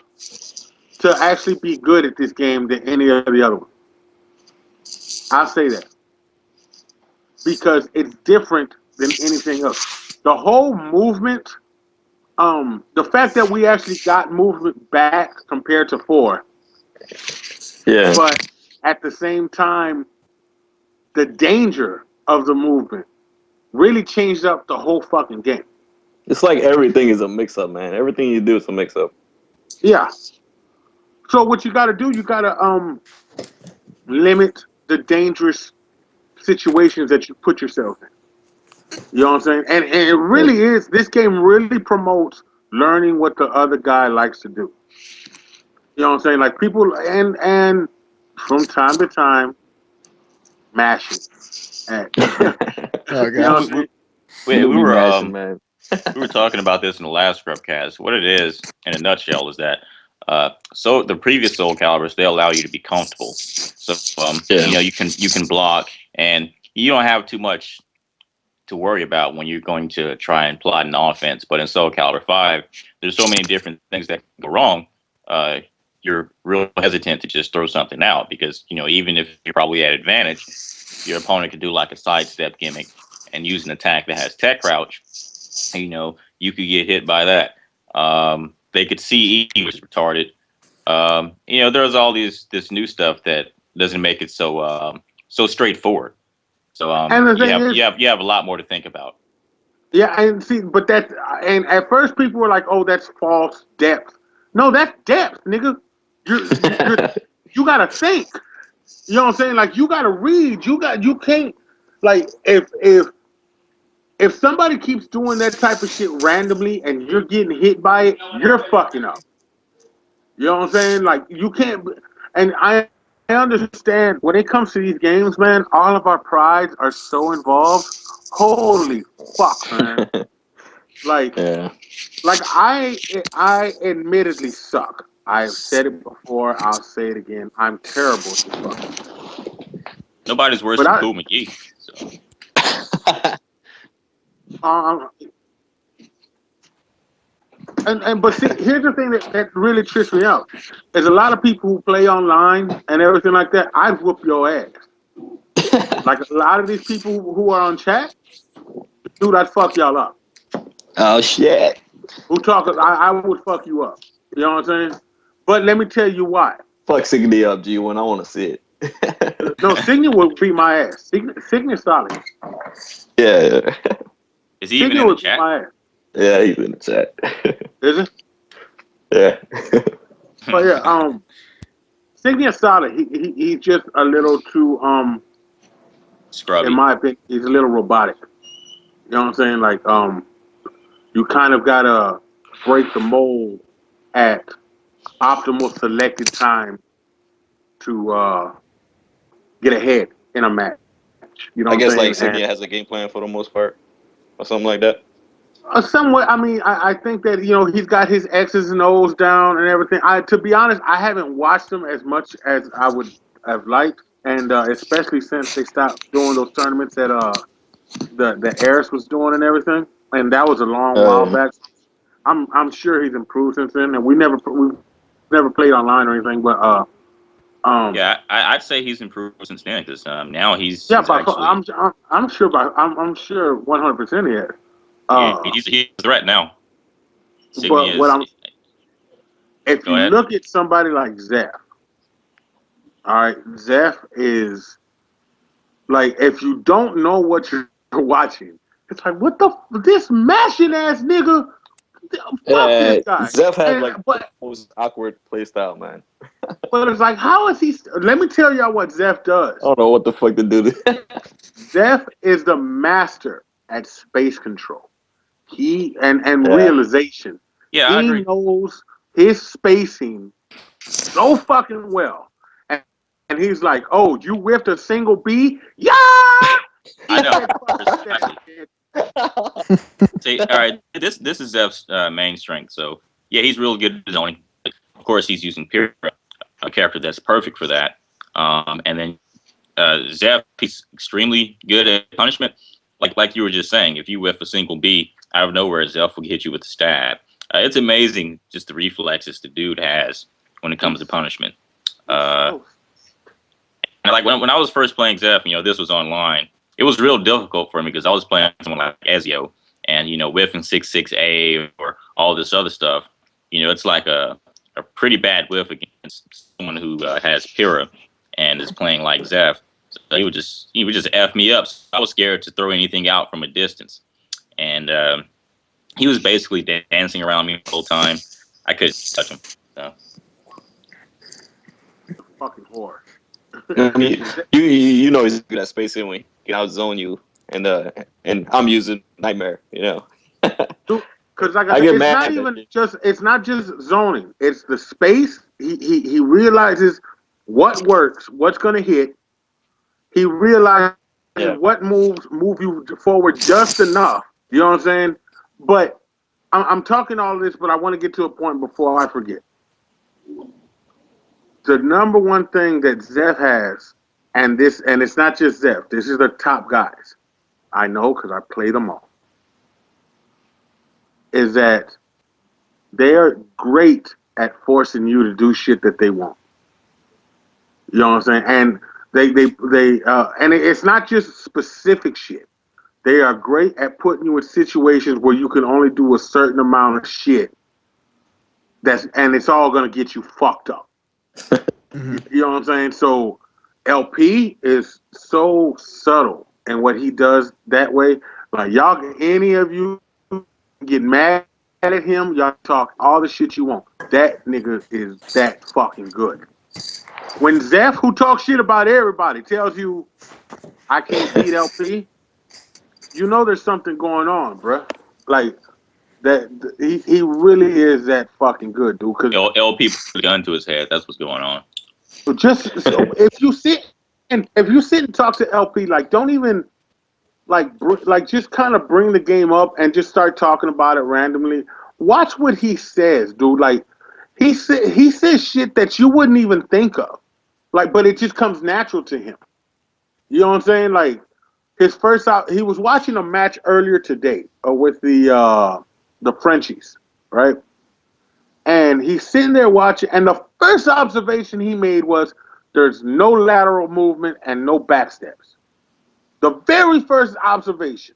to actually be good at this game than any of the other ones. I'll say that because it's different than anything else. The whole movement, the fact that we actually got movement back compared to 4, Yeah. but at the same time, the danger of the movement really changed up the whole fucking game. It's like everything is a mix up, man. Everything you do is a mix up. Yeah. So what you got to do, you got to limit the dangerous situations that you put yourself in. You know what I'm saying? And it really is. This game really promotes learning what the other guy likes to do. You know what I'm saying? Like people and from time to time, mashing. At, Oh you know what gosh. I'm saying? we You'll be were mashing, man. we were talking about this in the last Scrubcast. What it is, in a nutshell, is that so the previous Soul Calibers, they allow you to be comfortable. So Yeah. you can block, and you don't have too much to worry about when you're going to try and plot an offense. But in Soul Calibur 5, there's so many different things that can go wrong. Uh, you're real hesitant to just throw something out because even if you're probably at advantage, your opponent could do like a sidestep gimmick and use an attack that has tech crouch. You could get hit by that. They could see E was retarded. There's all this new stuff that doesn't make it so straightforward. So And the you thing have is, you have you have a lot more to think about. yeah, and see, and at first people were like, "Oh, that's false depth." No, that's depth, nigga. You gotta think. You know what I'm saying? Like you gotta read. You can't like if somebody keeps doing that type of shit randomly and you're getting hit by it, you're fucking up. You know what I'm saying? Like you can't. And I understand when it comes to these games, man. All of our prides are so involved. Holy fuck, man! Like, Yeah. like I admittedly suck. I've said it before. I'll say it again. I'm terrible at this fucking. Nobody's worse But than Cool McGee. So um, but see, here's the thing that really trips me out. There's a lot of people who play online and everything like that. I'd whoop your ass. Like a lot of these people who are on chat, dude, I'd fuck y'all up. Oh shit. Who talk? I would fuck you up. You know what I'm saying? But let me tell you why. Fuck Signity up, G1. I want to see it. No, Signet would beat my ass. Signet's solid. Yeah. is he even Signet in the would beat chat? my ass. Yeah, he's in the chat. Is it? Yeah. But yeah, Signet's solid. He's just a little too in Scrubby. my opinion, he's a little robotic. You know what I'm saying? Like you kind of gotta break the mold at optimal selected time to get ahead in a match. You know I what guess I'm like saying? Signia has a game plan for the most part, or something like that. Somewhat. I mean, I think that he's got his X's and O's down and everything. To be honest, I haven't watched him as much as I would have liked, and especially since they stopped doing those tournaments that the Eris was doing and everything, and that was a long while Yeah. back. I'm sure he's improved since then, and we've never played online or anything, but Yeah, I'd say he's improved since then because now he's yeah, he's but actually I'm sure I'm sure 100% he is. he's a threat now. Sigmy But what is. I'm if Go you ahead. look at somebody like Zeph, all right, Zeph is like if you don't know what you're watching, it's like what the this mashing ass nigga, fuck this guy. Zeph has And like the most awkward play style, man. but it's like how is he? Let me tell y'all what Zeph does. I don't know what the fuck to do. Zeph is the master at space control. He and Yeah. realization. Yeah, I He agree. knows his spacing so fucking well. And he's like, "Oh, you whiffed a single B? Yeah!" I know. That See, all right, this is Zeph's main strength. So yeah, he's real good at zoning. Of course, he's using Pyrrha, a character that's perfect for that. And then Zeph, he's extremely good at punishment. Like you were just saying, if you whiff a single B out of nowhere, Zeph will hit you with a stab. It's amazing just the reflexes the dude has when it comes to punishment. And like when I was first playing Zeph, this was online. It was real difficult for me because I was playing someone like Ezio, and whiffing 6-6A or all this other stuff. It's like a pretty bad whiff against someone who has Pyrrha and is playing like Zeph. So he would just f me up. So I was scared to throw anything out from a distance, and he was basically dancing around me the whole time. I couldn't touch him. So. fucking whore. I mean, you know he's good at space anyway. He can outzone you, and I'm using Nightmare. Because like I get it's mad not at even it. just it's not just zoning. It's the space. He realizes what works, what's gonna hit. He realizes what move you forward just enough. You know what I'm saying? But I'm talking all this, but I want to get to a point before I forget. The number one thing that Zeph has, and it's not just Zeph. This is the top guys. I know because I play them all. Is that they're great at forcing you to do shit that they want. You know what I'm saying? And and it's not just specific shit. They are great at putting you in situations where you can only do a certain amount of shit. And it's all gonna get you fucked up. You know what I'm saying? So LP is so subtle in what he does that way. Like y'all, any of you get mad at him, y'all talk all the shit you want. That nigga is that fucking good. When Zeph, who talks shit about everybody, tells you I can't beat LP, you know there's something going on, bruh. Like that, he really is that fucking good, dude. Cause LP put a gun to his head. That's what's going on. so if you sit and talk to LP, like don't even like just kind of bring the game up and just start talking about it randomly. Watch what he says, dude. Like he says shit that you wouldn't even think of. Like, but it just comes natural to him. You know what I'm saying? Like his first out, he was watching a match earlier today with the Frenchies, right? And he's sitting there watching, and the first observation he made was there's no lateral movement and no back steps. The very first observation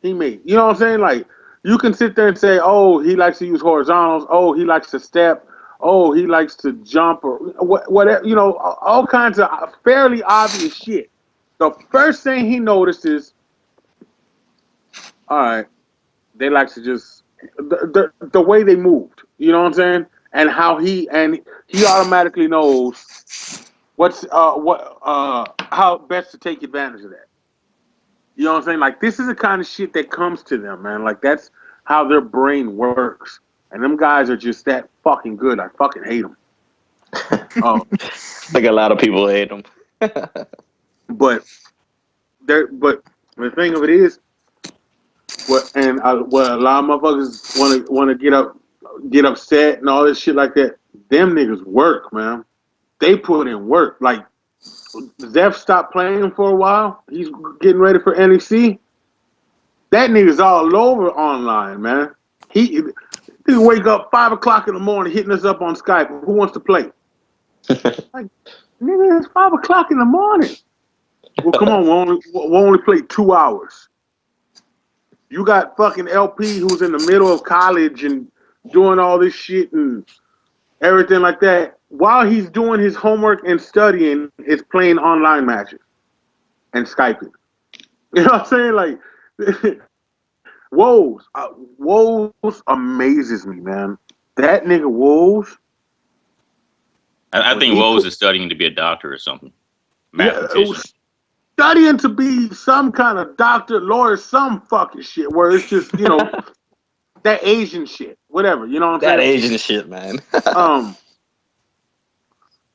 he made. You know what I'm saying? Like you can sit there and say, "Oh, he likes to use horizontals. Oh, he likes to step. Oh, he likes to jump or whatever." You know, all kinds of fairly obvious shit. The first thing he noticed is, all right, they like to just the way they moved. You know what I'm saying? And how he automatically knows how best to take advantage of that. You know what I'm saying? Like this is the kind of shit that comes to them, man. Like that's how their brain works. And them guys are just that fucking good. I fucking hate them. Like a lot of people hate him. But the thing of it is, what a lot of motherfuckers want to get upset and all this shit like that. Them niggas work, man. They put in work. Like Zeph stopped playing for a while. He's getting ready for NEC. That nigga's all over online, man. He wake up 5 o'clock in the morning hitting us up on Skype. Who wants to play? Like, nigga, it's 5 o'clock in the morning. Well, come on, we'll only play 2 hours. You got fucking LP who's in the middle of college and doing all this shit and everything like that. While he's doing his homework and studying, is playing online matches and Skyping. You know what I'm saying? Like, Woes amazes me, man. That nigga Woes. I think Woes is studying to be a doctor or something. Mathematician. Studying to be some kind of doctor, lawyer, some fucking shit where it's just, that Asian shit. Whatever, you know what I'm saying? That Asian shit, man.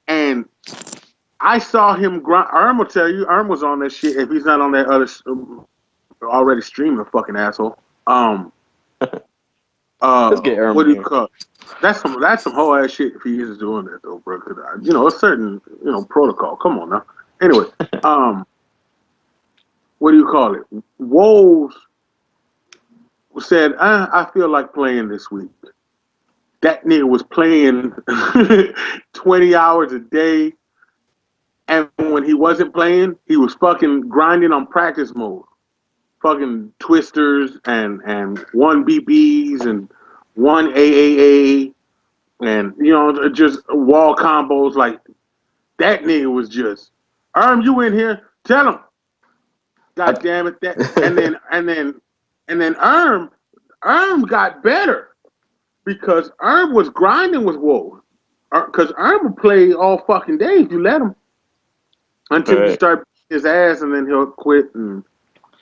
And I saw him grind. Erm will tell you, Erm was on that shit if he's not on that other already streaming, fucking asshole. Let's get Erm what do you here. call it? That's some whole ass shit if he is doing that though, bro. A certain protocol. Come on now. Anyway, what do you call it? Woes said, I feel like playing this week. That nigga was playing 20 hours a day, and when he wasn't playing, he was fucking grinding on practice mode. Fucking twisters and 1BBs and 1 AAA and just wall combos. Like, that nigga was just, you in here? Tell him. God damn it! And then Erm got better because Erm was grinding with Woe. Because Erm would play all fucking day if you let him until you start his ass, and then he'll quit and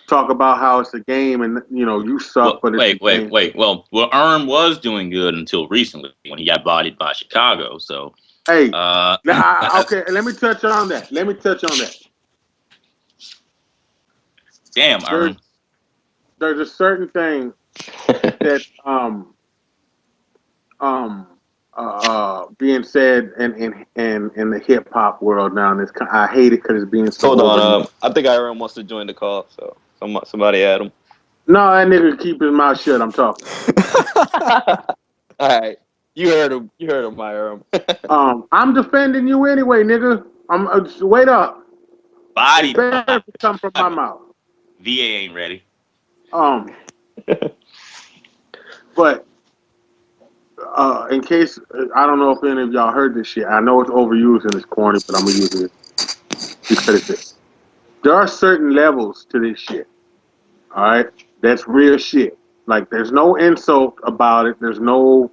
talk about how it's a game and you suck. Well, but it's wait. Well, Erm was doing good until recently when he got bodied by Chicago. So hey, okay, let me touch on that. Damn, Erm. There's a certain thing that being said in the hip hop world now, and I hate it because it's being so. Hold on, I think Iron wants to join the call, so somebody add him. No, that nigga keep his mouth shut. I'm talking. All right, you heard him, Iron. I'm defending you anyway, nigga. Wait up. Body come from my mouth. VA ain't ready. But in case I don't know if any of y'all heard this shit. I know it's overused and it's corny, but I'm gonna use it because it's it. There are certain levels to this shit. All right, that's real shit. Like, there's no insult about it. There's no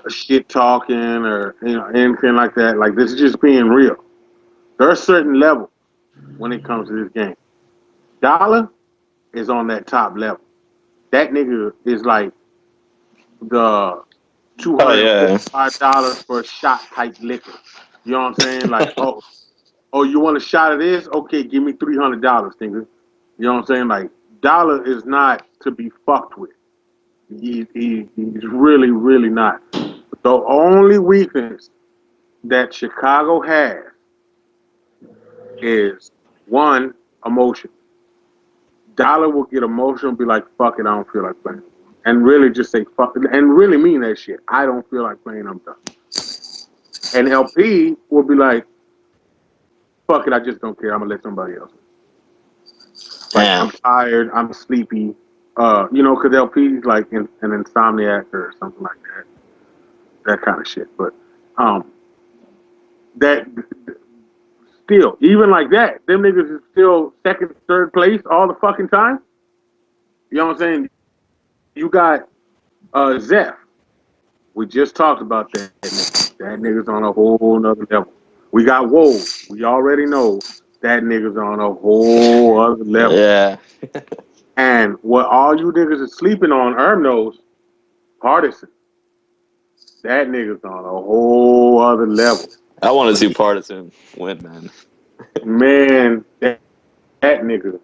shit talking or anything like that. Like, this is just being real. There are certain levels when it comes to this game. Dollar is on that top level. That nigga is like the $205 for a shot type liquor. You know what I'm saying? Like, oh, you want a shot of this? Okay, give me $300, nigga. You know what I'm saying? Like, Dollar is not to be fucked with. He's really, really not. The only weakness that Chicago has is, one, emotion. Dollar will get emotional and be like, fuck it, I don't feel like playing. And really just say fuck it, and really mean that shit. I don't feel like playing, I'm done. And LP will be like, fuck it, I just don't care, I'm gonna let somebody else. Like, I'm tired, I'm sleepy. Because LP's like an insomniac or something like that. That kind of shit. But that still, even like that, them niggas is still second, third place all the fucking time. You know what I'm saying? You got Zeph. We just talked about that nigga. That nigga's on a whole nother level. We got Woe. We already know that nigga's on a whole other level. Yeah. And what all you niggas are sleeping on, Erm knows, Partisan. That nigga's on a whole other level. I want to see Partisan win, man. Man, that nigga.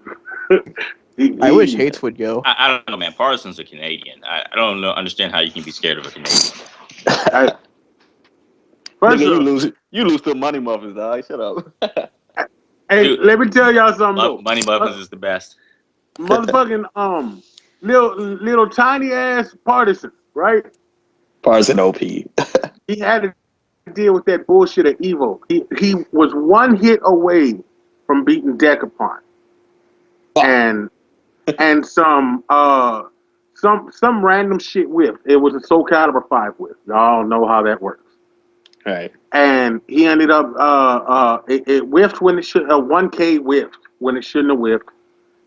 I wish Hates would go. I don't know, man. Partisan's a Canadian. I don't understand how you can be scared of a Canadian. First Nigga, You lose to money muffins, dog. Shut up. Hey, Dude, let me tell y'all something though. Bunny Muffins is the best. Motherfucking little tiny ass partisan, right? Partisan OP. He had to deal with that bullshit at Evo. He was one hit away from beating Decapon. And some random shit whiff. It was a Soul Calibur 5 whiff. Y'all know how that works. Right. And he ended up it whiffed when it should 1K whiffed when it shouldn't have whiffed.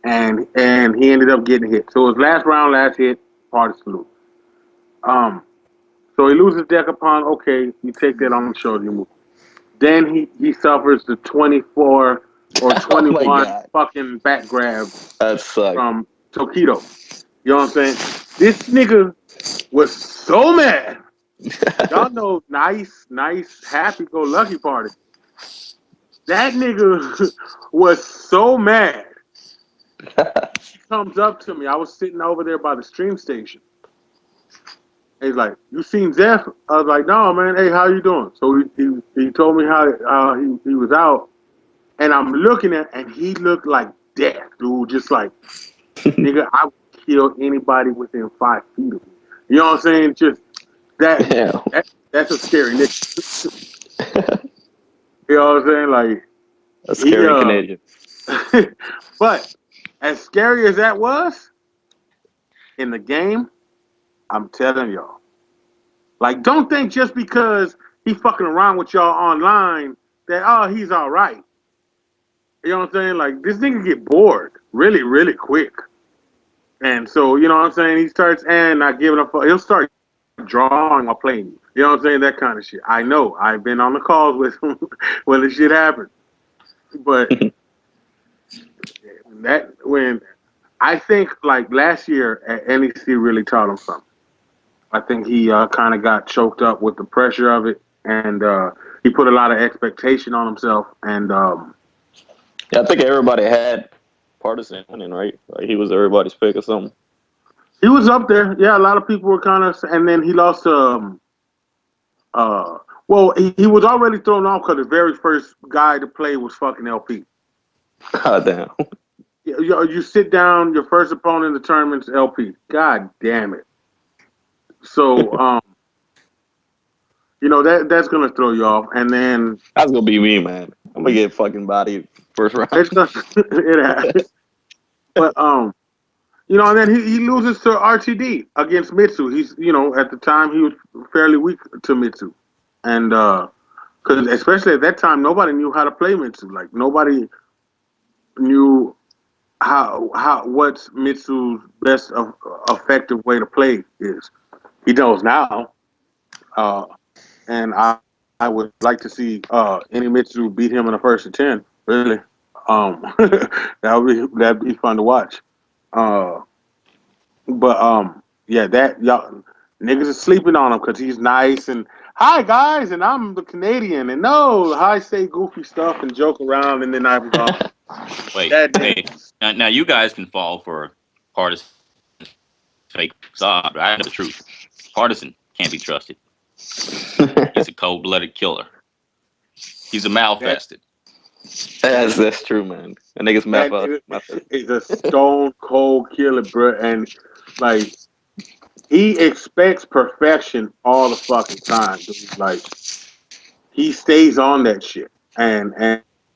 And he ended up getting hit. So his last round, last hit, party salute. So he loses Decapon. Okay, you take that on the shoulder, you move. Then he suffers the 24 or 21 fucking back grab That sucks. from Tokido. You know what I'm saying? This nigga was so mad. Y'all know nice, happy-go-lucky party. That nigga was so mad. He comes up to me. I was sitting over there by the stream station. He's like, "You seen Zeph?" I was like, "No, man. Hey, how you doing?" So he told me how he was out, and I'm looking at, and he looked like death, dude. Just like, nigga, I would kill anybody within 5 feet of me. You know what I'm saying? Just that's a scary nigga. You know what I'm saying? Like, a scary Canadian. But as scary as that was in the game, I'm telling y'all, like, don't think just because he fucking around with y'all online that he's all right. You know what I'm saying? Like, this nigga get bored really, really quick. And so, you know what I'm saying? He starts not giving up. He'll start drawing while playing. You know what I'm saying? That kind of shit. I know. I've been on the calls with him when this shit happened. But when I think like last year at NEC really taught him something. I think he kind of got choked up with the pressure of it, and he put a lot of expectation on himself. And I think everybody had Partisan winning, right? Like he was everybody's pick or something. he was up there. Yeah, a lot of people were kind of, and then he lost to. Well, he was already thrown off because the very first guy to play was fucking LP. God damn. You sit down, your first opponent in the tournament's LP. God damn it. So, you know, that's going to throw you off. And then... That's going to be me, man. I'm going to get fucking bodied first round. It happens. But, you know, and then he loses to RTD against Mitsu. He's, you know, at the time, he was fairly weak to Mitsu. And, because especially at that time, nobody knew how to play Mitsu. Like, nobody knew what's Mitsu's best effective way to play is. He knows now, and I would like to see any Mitsu beat him in the first of 10. Really, that'd be fun to watch. But yeah, that y'all niggas are sleeping on him because he's nice and hi guys, and I'm the Canadian, and no, I say goofy stuff and joke around, and then I'm gone. Wait, hey, now you guys can fall for Partisan fake facade, but I know the truth. Partisan can't be trusted. He's a cold-blooded killer. He's a malfested. That's true, man. That nigga's malfested. He's a stone cold killer, bro, and like he expects perfection all the fucking time. Dude. Like he stays on that shit, and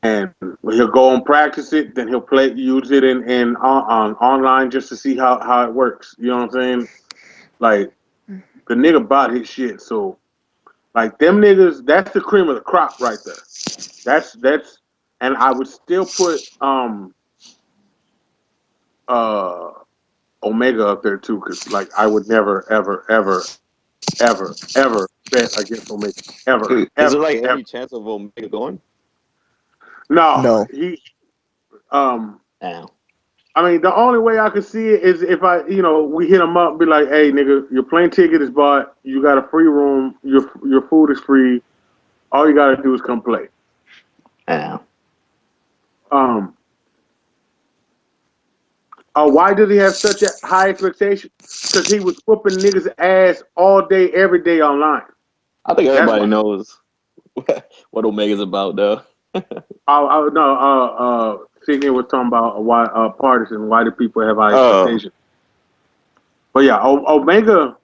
he'll go and practice it. Then he'll use it in on online just to see how it works. You know what I'm saying? Like the nigga bought his shit, so like them niggas, that's the cream of the crop right there. That's and I would still put Omega up there too, because like I would never ever bet against Omega ever. Is there like any chance of Omega going? No. He Damn. I mean, the only way I could see it is if we hit him up and be like, hey, nigga, your plane ticket is bought. You got a free room. Your food is free. All you got to do is come play. Damn. Why did he have such a high expectation? Because he was whooping niggas' ass all day, every day online. I think everybody knows what Omega's about, though. No, Sydney was talking about why partisan. Why do people have high Oh, expectations? But yeah, Omega,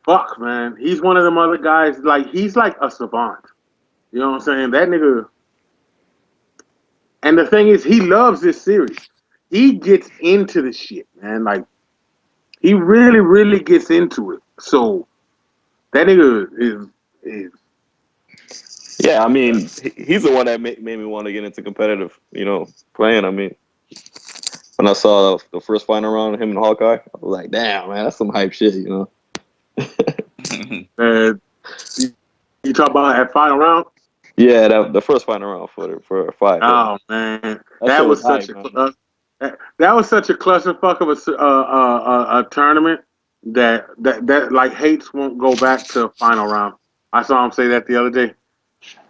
fuck man, he's one of them other guys. Like he's like a savant. You know what I'm saying? That nigga. And the thing is, he loves this series. He gets into the shit, man. Like he really, really gets into it. So that nigga is yeah. I mean, he's the one that made me want to get into competitive, playing. I mean, when I saw the first final round of him and Hawkeye, I was like, damn, man, that's some hype shit. uh, you, you talk about that final round. Yeah, the first final round for 5. Yeah, Oh man, that that shit was was such hype, a man. that was such a clusterfuck of a tournament that like hates won't go back to final round. I saw him say that the other day,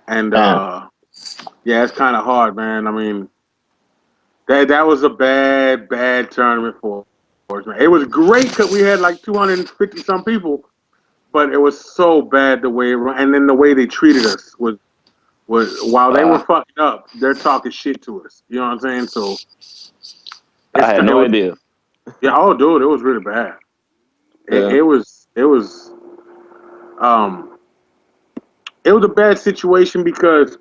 and Damn. yeah, it's kind of hard, man. I mean, that was a bad tournament for us, man. It was great because we had like 250 some people, but it was so bad the way and then the way they treated us was while they were fucking up, they're talking shit to us. You know what I'm saying? So I had it no was idea. yeah. Oh, dude, it was really bad. It, Yeah. it was it was um it was a bad situation because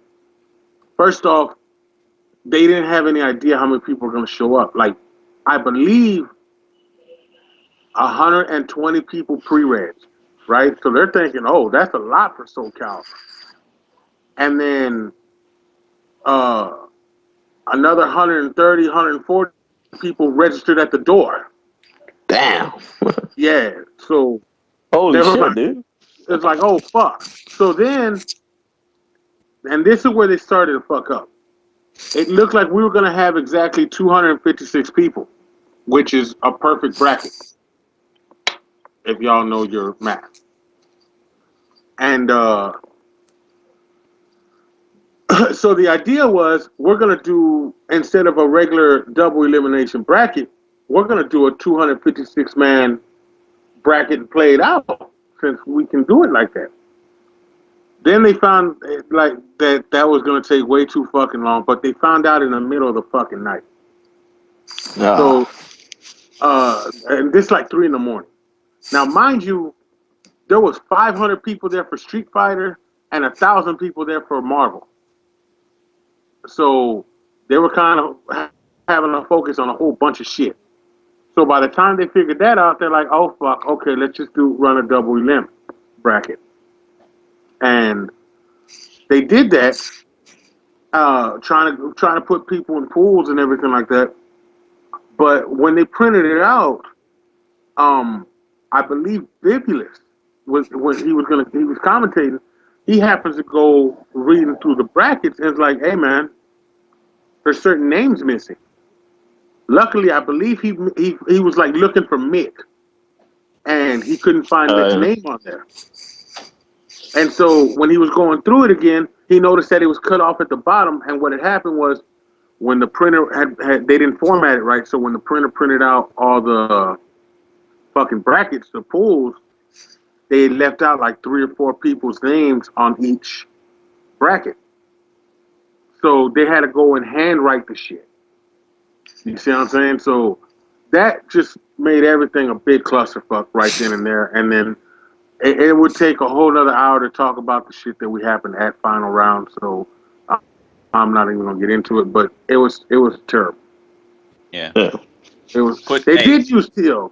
first off, they didn't have any idea how many people were going to show up. Like I believe 120 people pre-reg, right? So they're thinking, oh, that's a lot for SoCal. And then uh, another 130, 140 people registered at the door. Damn. Yeah. So they Holy were shit, like, dude. it's like, oh, fuck. So then, and this is where they started to fuck up. It looked like we were going to have exactly 256 people, which is a perfect bracket, if y'all know your math. And so the idea was we're going to do, instead of a regular double elimination bracket, we're going to do a 256 man bracket played out since we can do it like that. Then they found like that was going to take way too fucking long, but they found out in the middle of the fucking night. So, Ah, and this like 3 in the morning. Now, mind you, there was 500 people there for Street Fighter and 1,000 people there for Marvel. So they were kind of having a focus on a whole bunch of shit. So by the time they figured that out, they're like, "Oh fuck, okay, let's just run a double elim bracket." And they did that, trying to put people in pools and everything like that. But when they printed it out, um, I believe Bibulus was when he was commentating. He happens to go reading through the brackets and it's like, "Hey man, there's certain names missing." Luckily, I believe he was like looking for Mick, and he couldn't find Mick's yeah. name on there. And so when he was going through it again, he noticed that it was cut off at the bottom. And what had happened was when the printer had they didn't format it right. So when the printer printed out all the fucking brackets, the pools, they left out like 3 or 4 people's names on each bracket. So they had to go and handwrite the shit. You see what I'm saying? So that just made everything a big clusterfuck right then and there. And then it would take a whole other hour to talk about the shit that we happened at final round. So I'm not even gonna get into it. But it was terrible. Yeah. Yeah. It was. Quick. They Hey. did use steel,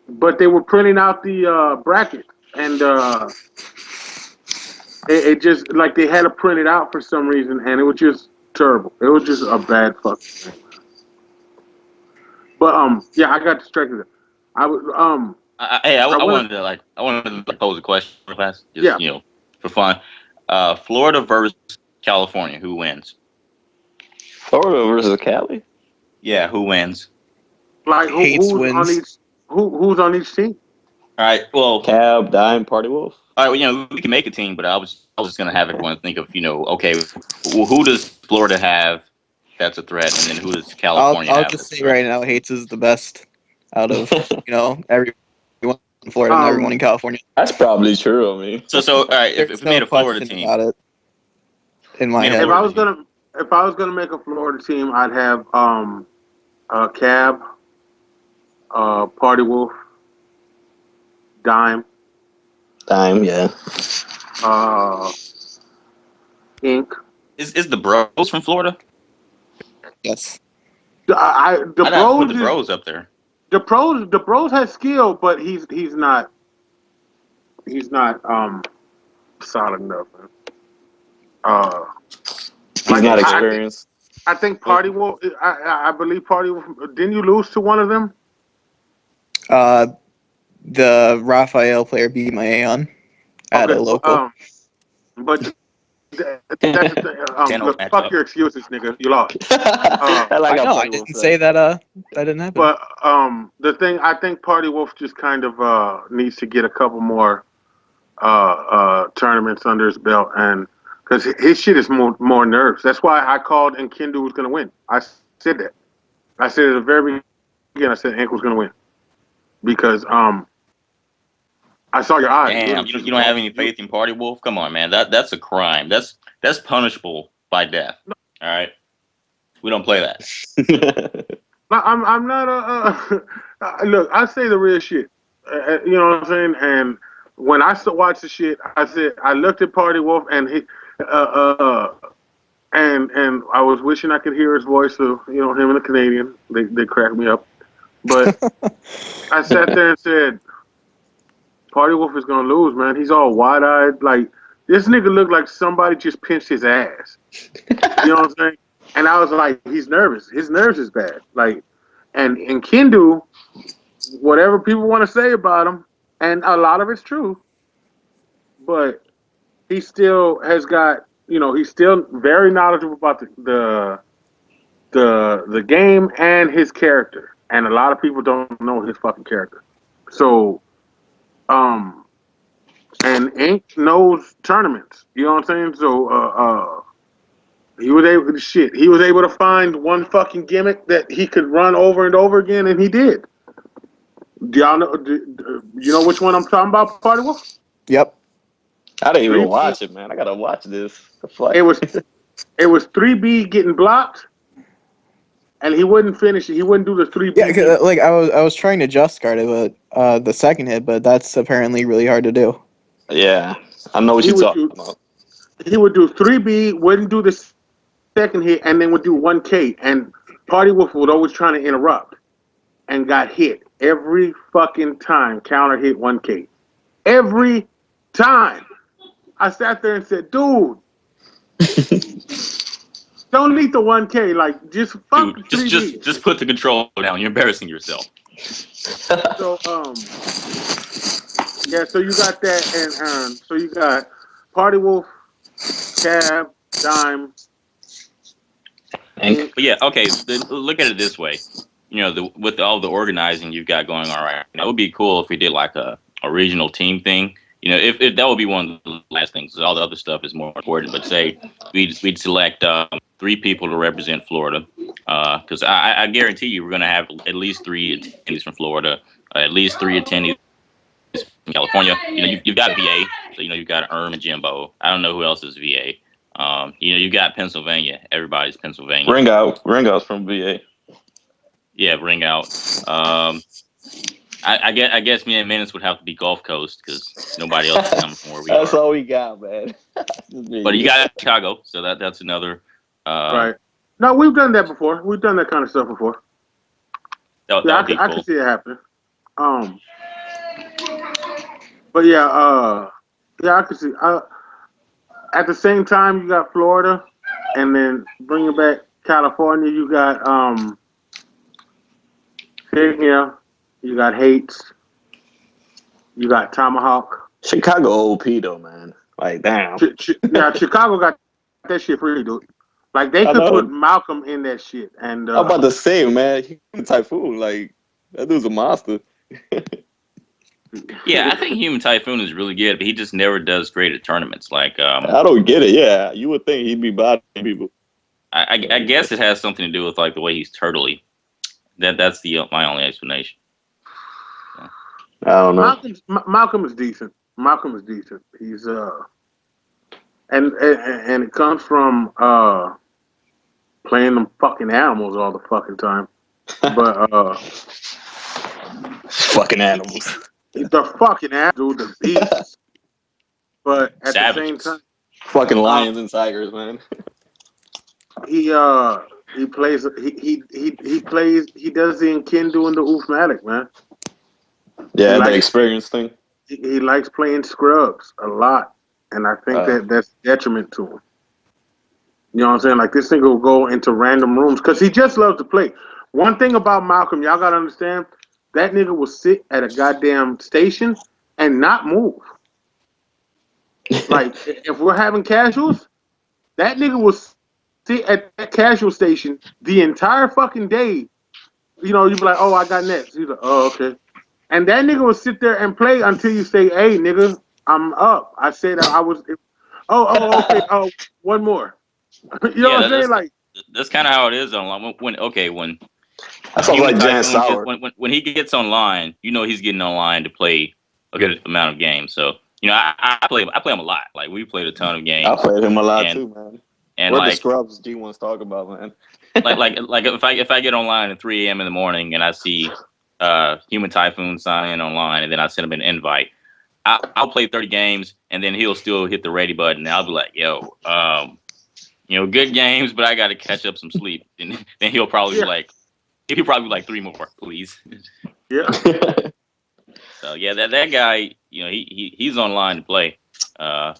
but they were printing out the bracket, and it just like they had to print it out for some reason, and it was just terrible. It was just a bad fucking thing. But yeah, I got distracted. I was I I went wanted to pose a question for class, yeah, just for fun. Florida versus California, who wins? Florida versus Cali? Yeah, who wins? like Hates who's on wins. each who's on each team? All right. Well, Cab, Dime, Party Wolf? all right. Well, we can make a team, but I was just gonna have everyone think of okay, who does Florida have that's a threat, and then who does I'll California I'll have just that's a say threat? right now, Hates is the best out of everyone in Florida and everyone in California. That's probably true. I mean, So all right, if There's we made no a Florida question team, about it in my Made a head. Florida If I was gonna make a Florida team, I'd have Cab, Party Wolf, Dime, yeah. Ink. is the Bros from Florida? Yes. The I'd have to Bros put the Bros up there. the Bros has skill, but he's not solid enough. He's not experienced. I think Party Wolf. I believe Party Wolf. Didn't you lose to one of them? The Raphael player beat my Aeon at a local. But that's the thing. Look, fuck your excuses, nigga. You lost. I I know. Party I Wolf didn't said. say that. That didn't happen. But the thing, I think Party Wolf just kind of needs to get a couple more tournaments under his belt, and because his shit is more nerves. That's why I called and Kendu was gonna win. I said that. I said at the very beginning. I said Ink was gonna win because I saw your eyes. Damn, you don't have any faith in Party Wolf? Come on, man. That's a crime. That's punishable by death. All right, we don't play that. I'm not look. I say the real shit. You know what I'm saying? And when I watched the shit, I said I looked at Party Wolf and he, and I was wishing I could hear his voice. So you know, him and the Canadian, they cracked me up. But I sat there and said, Party Wolf is gonna lose, man. He's all wide eyed, like this nigga looked like somebody just pinched his ass. You know what I'm saying? And I was like, he's nervous. His nerves is bad. Like, and Kendu, whatever people want to say about him, and a lot of it's true, but he still has got, you know, he's still very knowledgeable about the game and his character. And a lot of people don't know his fucking character. So, and Ink knows tournaments. You know what I'm saying? So, he was able to find one fucking gimmick that he could run over and over again, and he did. Do y'all know? You know which one I'm talking about, Party Wolf? Yep. I didn't even watch it, man. I gotta watch this. The fuck? It was 3B getting blocked, and he wouldn't finish it. He wouldn't do the 3B. Yeah, like I was trying to just guard it, but the second hit, but that's apparently really hard to do. Yeah, I know what you're talking about. He would do 3B, wouldn't do the second hit, and then would do 1K. And Party Wolf would always try to interrupt, and got hit every fucking time. Counter hit 1K every time. I sat there and said, "Dude, don't need the 1K. Like, just fuck Dude, 3B. just put the controller down. You're embarrassing yourself." So yeah. So you got that, and so you got Party Wolf, Cab, Dime. But yeah, okay. Look at it this way. You know, with all the organizing you've got going on right now, it would be cool if we did like a regional team thing. You know, if that would be one of the last things. All the other stuff is more important. But say we'd select 3 people to represent Florida, because I guarantee you we're going to have at least 3 attendees from Florida, at least 3 attendees from California. You know, you've got VA, so you know you've got and Jimbo. I don't know who else is VA. You know, you've got Pennsylvania. Everybody's Pennsylvania. Ringout's from VA. Yeah, ring out. I guess me and Menace would have to be Gulf Coast because nobody else is coming from where we are. That's all we got, man. But you got Chicago, so that's another. Right. No, we've done that before. We've done that kind of stuff before. That Yeah, would be cool. I can see it happening. But yeah, I can see. At the same time, you got Florida, and then bringing back California, you got Virginia, you got Hates, you got Tomahawk. Chicago OP though, man. Like damn. Yeah, Chicago got that shit free, dude. Like they could put Malcolm in that shit, and I'm about to say, man, Human Typhoon, like that dude's a monster. Yeah, I think Human Typhoon is really good, but he just never does great at tournaments. Like I don't get it. Yeah, you would think he'd be bodying people. I guess it has something to do with like the way he's turtley. That's my only explanation. I don't know. Malcolm is decent. Malcolm is decent. He's and it comes from playing them fucking animals all the fucking time. But Fucking animals. the fucking animal, dude, the beasts. But at the same Savages. time, Fucking lions and tigers, man. he plays he does the Nkindu and the Oofmatic, man. Yeah, the experience thing. He likes playing scrubs a lot, and I think that's detriment to him. You know what I'm saying? Like, this nigga will go into random rooms because he just loves to play. One thing about Malcolm, y'all gotta understand, that nigga will sit at a goddamn station and not move. Like, if we're having casuals, that nigga will sit at that casual station the entire fucking day. You know, you be like, oh, I got next. He's like, oh, okay. And that nigga will sit there and play until you say, hey, nigga, I'm up. I said I was. Oh, okay. Oh, one more. You know what I'm saying? Like, that's kind of how it is online. When that sounds like Jan Sauer. When he gets online, you know he's getting online to play a good amount of games. So you know, I play him a lot. Like, we played a ton of games. I played him a lot too, man. And what like the Scrubs G1's talk about, man. like if I get online at 3 a.m. in the morning and I see Human Typhoon sign in online, and then I send him an invite, I'll play 30 games, and then he'll still hit the ready button, and I'll be like, yo, you know, good games, but I got to catch up some sleep. And then he'll probably be like 3 more, please. Yeah. So yeah, that guy, you know, he's online to play. But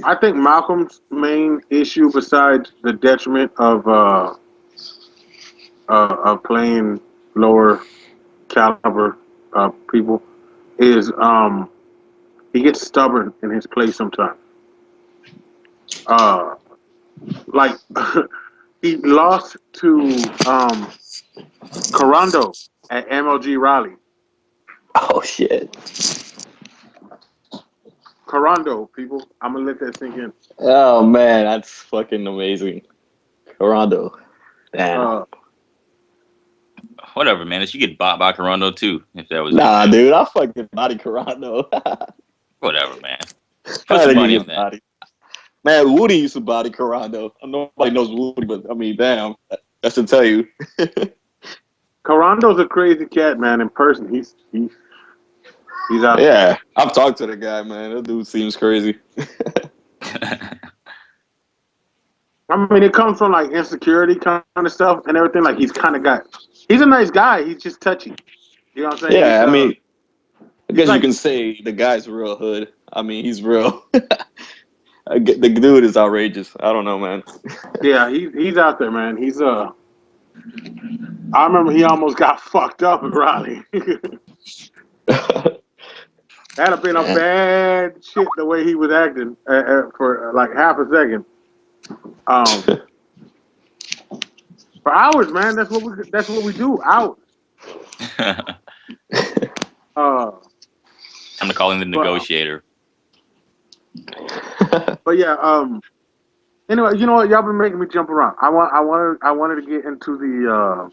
I think Malcolm's main issue, besides the detriment of playing lower caliber people, is he gets stubborn in his play sometimes. Like he lost to Corando at MLG Raleigh. Oh shit. Corando, people, I'm gonna let that sink in. Oh man, that's fucking amazing. Corando. Damn. Whatever, man. You get bought by Corando too, if that was. Nah, dude, I fucking body Corando. Whatever, man. Put some money on that. Body. Man, Woody used to body Corando. Nobody knows Woody, but I mean, damn, that's to tell you. Corando's a crazy cat, man. In person, he's out. Yeah, I've talked to the guy, man. That dude seems crazy. I mean, it comes from like insecurity kind of stuff and everything. Like, he's a nice guy. He's just touchy. You know what I'm saying? Yeah, I mean, I guess you can say the guy's real hood. I mean, he's real. The dude is outrageous. I don't know, man. Yeah, he's out there, man. He's I remember he almost got fucked up in Raleigh. That'd have been a bad shit the way he was acting for like half a second. For hours, man. That's what we do. Hours. I'm gonna call him the negotiator. But yeah, anyway, you know what? Y'all been making me jump around. I wanted to get into the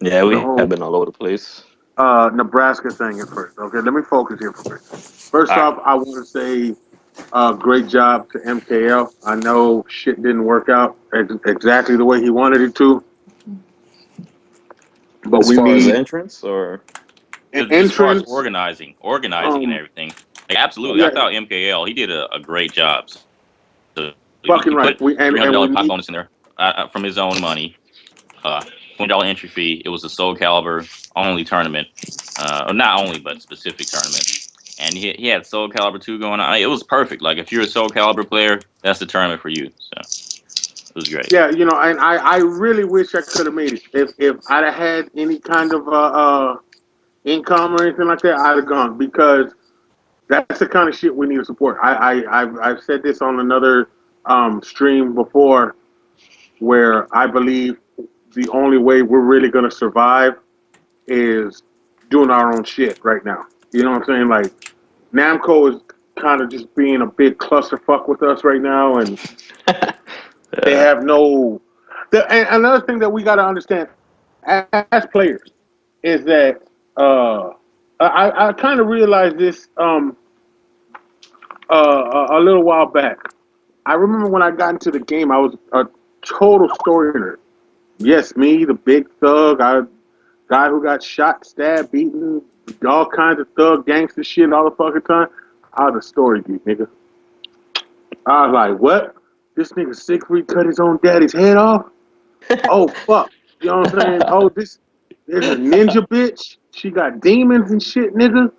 yeah, we have been all over the place. Nebraska thing at first. Okay, let me focus here for a minute. First off, I want to say great job to MKL. I know shit didn't work out exactly the way he wanted it to. But as far as entrance or as far as organizing and everything. Like, absolutely, yeah. I thought MKL, he did a great job. So fucking he right. Put $300 pop bonus in there from his own money. $20 entry fee. It was a Soul Calibur only tournament, or not only, but specific tournament. And he had Soul Calibur 2 going on. It was perfect. Like, if you're a Soul Calibur player, that's the tournament for you. So it was great. Yeah, you know, and I really wish I could have made it. If I'd have had any kind of income or anything like that, I'd have gone, because that's the kind of shit we need to support. I've said this on another stream before, where I believe the only way we're really going to survive is doing our own shit right now. You know what I'm saying? Like, Namco is kind of just being a big clusterfuck with us right now, and They have no. And another thing that we got to understand as players is that I kind of realized this a little while back. I remember when I got into the game, I was a total story nerd. Yes, me, the big thug, guy who got shot, stabbed, beaten, all kinds of thug gangster shit all the fucking time. I was a story geek, nigga. I was like, what? This nigga Siegfried cut his own daddy's head off? Oh, fuck. You know what I'm saying? Oh, there's a ninja bitch. She got demons and shit, nigga.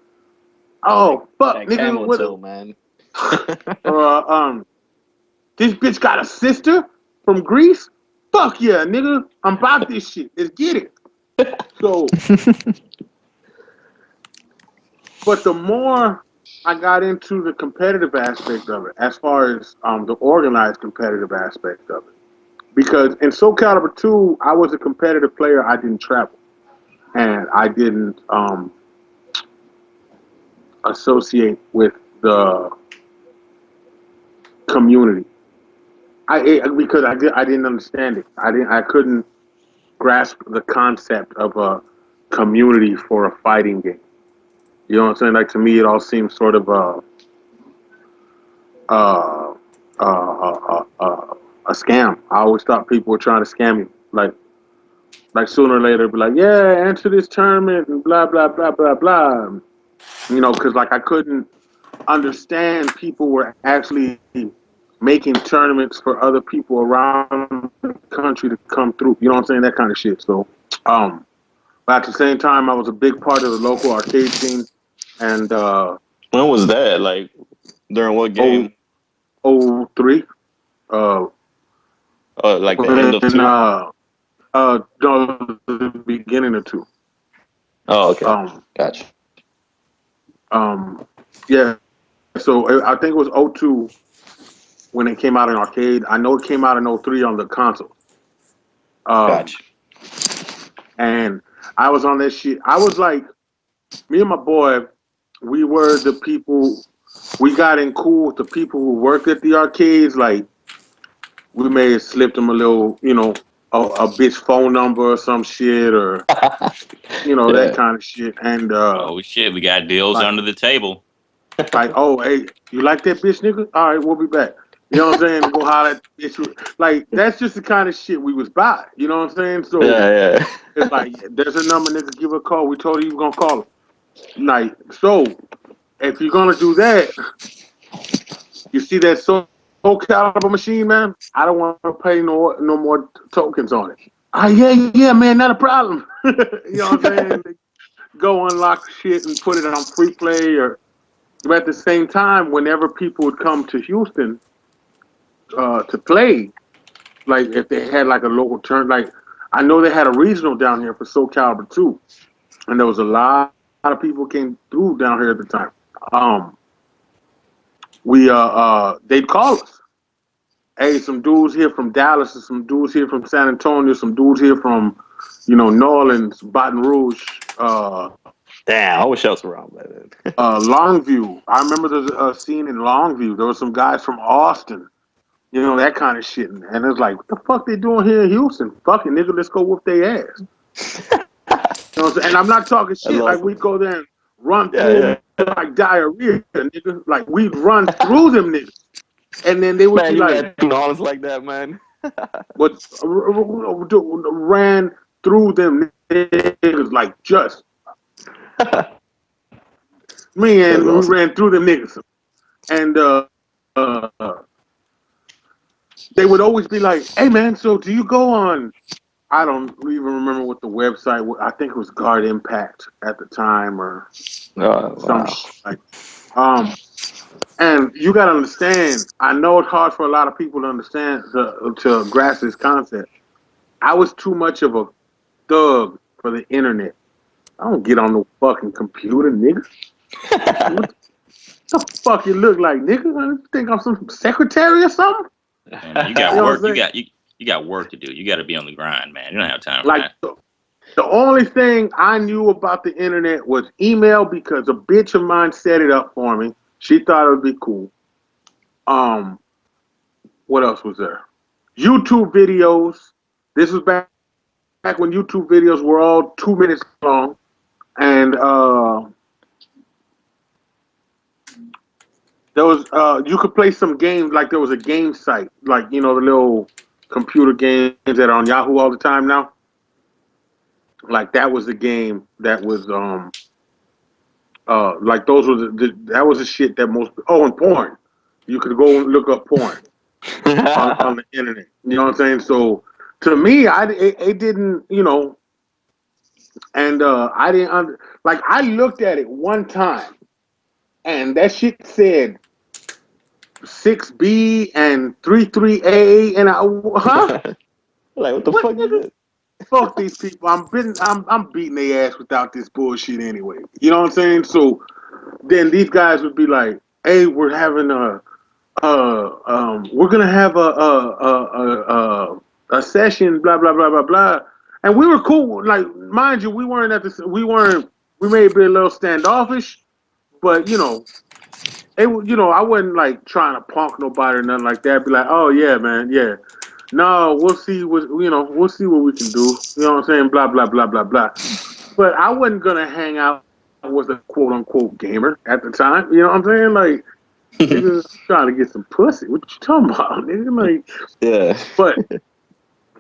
Oh, fuck, That nigga. camel What? toe, man. This bitch got a sister from Greece? Fuck yeah, nigga. I'm about this shit. Let's get it. So, but the more I got into the competitive aspect of it, as far as the organized competitive aspect of it, because in Soul Calibur 2, I was a competitive player. I didn't travel, and I didn't associate with the community. Because I didn't understand it. I couldn't grasp the concept of a community for a fighting game. You know what I'm saying? Like to me, it all seems sort of a scam. I always thought people were trying to scam me. Like sooner or later, be like, yeah, enter this tournament and blah blah blah blah blah. You know, because like I couldn't understand people were actually making tournaments for other people around the country to come through. You know what I'm saying? That kind of shit. So, but at the same time, I was a big part of the local arcade scene. And When was that? Like during what game? 03. Like the end of When, 2? no, the beginning of 2. Oh, okay. Um, Gotcha. yeah. So I think it was 02 when it came out in arcade. I know it came out in 03 on the console. Gotcha. And I was on that shit. I was like, me and my boy, we were the people, we got in cool with the people who worked at the arcades. Like, we may have slipped them a little, you know, a bitch phone number or some shit or, you know, that Yeah. kind of shit. And, Oh shit, we got deals like, under the table. like, oh, hey, you like that bitch, nigga? All right, we'll be back. You know what I'm saying? Go holler at the bitch. Like, that's just the kind of shit we was by. You know what I'm saying? So, Yeah, it's like, there's a number, nigga, give her a call. We told her you were going to call her. Like, so, if you're going to do that, you see that Soul Calibur machine, man? I don't want to pay no more tokens on it. Yeah, man, not a problem. You know what I'm saying? Go unlock the shit and put it on free play or. But at the same time, whenever people would come to Houston to play, like if they had like a local turn, like I know they had a regional down here for Soul Calibur 2, and there was a lot of people came through down here at the time. They'd call us. Hey, some dudes here from Dallas, and some dudes here from San Antonio, some dudes here from, New Orleans, Baton Rouge, Damn, I wish I was around by then. Longview. I remember there's a scene in Longview. There were some guys from Austin, that kind of shit. And it's like, what the fuck they doing here in Houston? Fucking nigga, let's go whoop their ass. And I'm not talking shit. Like, we'd go there and run through them like diarrhea, nigga. Like, we'd run through them niggas. And then they would Man, be you like, ran through Nolans like that, man. what ran through them niggas like just. Man, we ran through them niggas. And they would always be like, hey, man, so do you go on, I don't even remember what the website was. I think it was Guard Impact at the time or some shit like and you got to understand, I know it's hard for a lot of people to understand, to grasp this concept. I was too much of a thug for the internet. I don't get on no fucking computer, nigga. What the fuck you look like, nigga? You think I'm some secretary or something? Man, you got work. You got work to do. You got to be on the grind, man. You don't have time for that. The only thing I knew about the internet was email because a bitch of mine set it up for me. She thought it would be cool. What else was there? YouTube videos. This was back when YouTube videos were all 2 minutes long, and there was you could play some games. Like there was a game site, like the little computer games that are on Yahoo all the time now. Like that was the game that was like those were that was the shit that most and porn. You could go and look up porn on the internet. You know what I'm saying? So to me, it didn't, and I didn't like I looked at it one time, and that shit said 6B and 33A, and Like, what the fuck is this? fuck these people. I'm beating their ass without this bullshit anyway. You know what I'm saying? So then these guys would be like, "Hey, we're having we're gonna have a session, blah blah blah blah blah," and we were cool. Like, mind you, we may have been a little standoffish, but I wasn't like trying to punk nobody or nothing like that. Be like, "Oh yeah, man, yeah." No, we'll see what we'll see what we can do. You know what I'm saying? Blah blah blah blah blah. But I wasn't gonna hang out with a quote unquote gamer at the time. You know what I'm saying? Like, nigga trying to get some pussy. What you talking about, nigga? Like, Yeah. but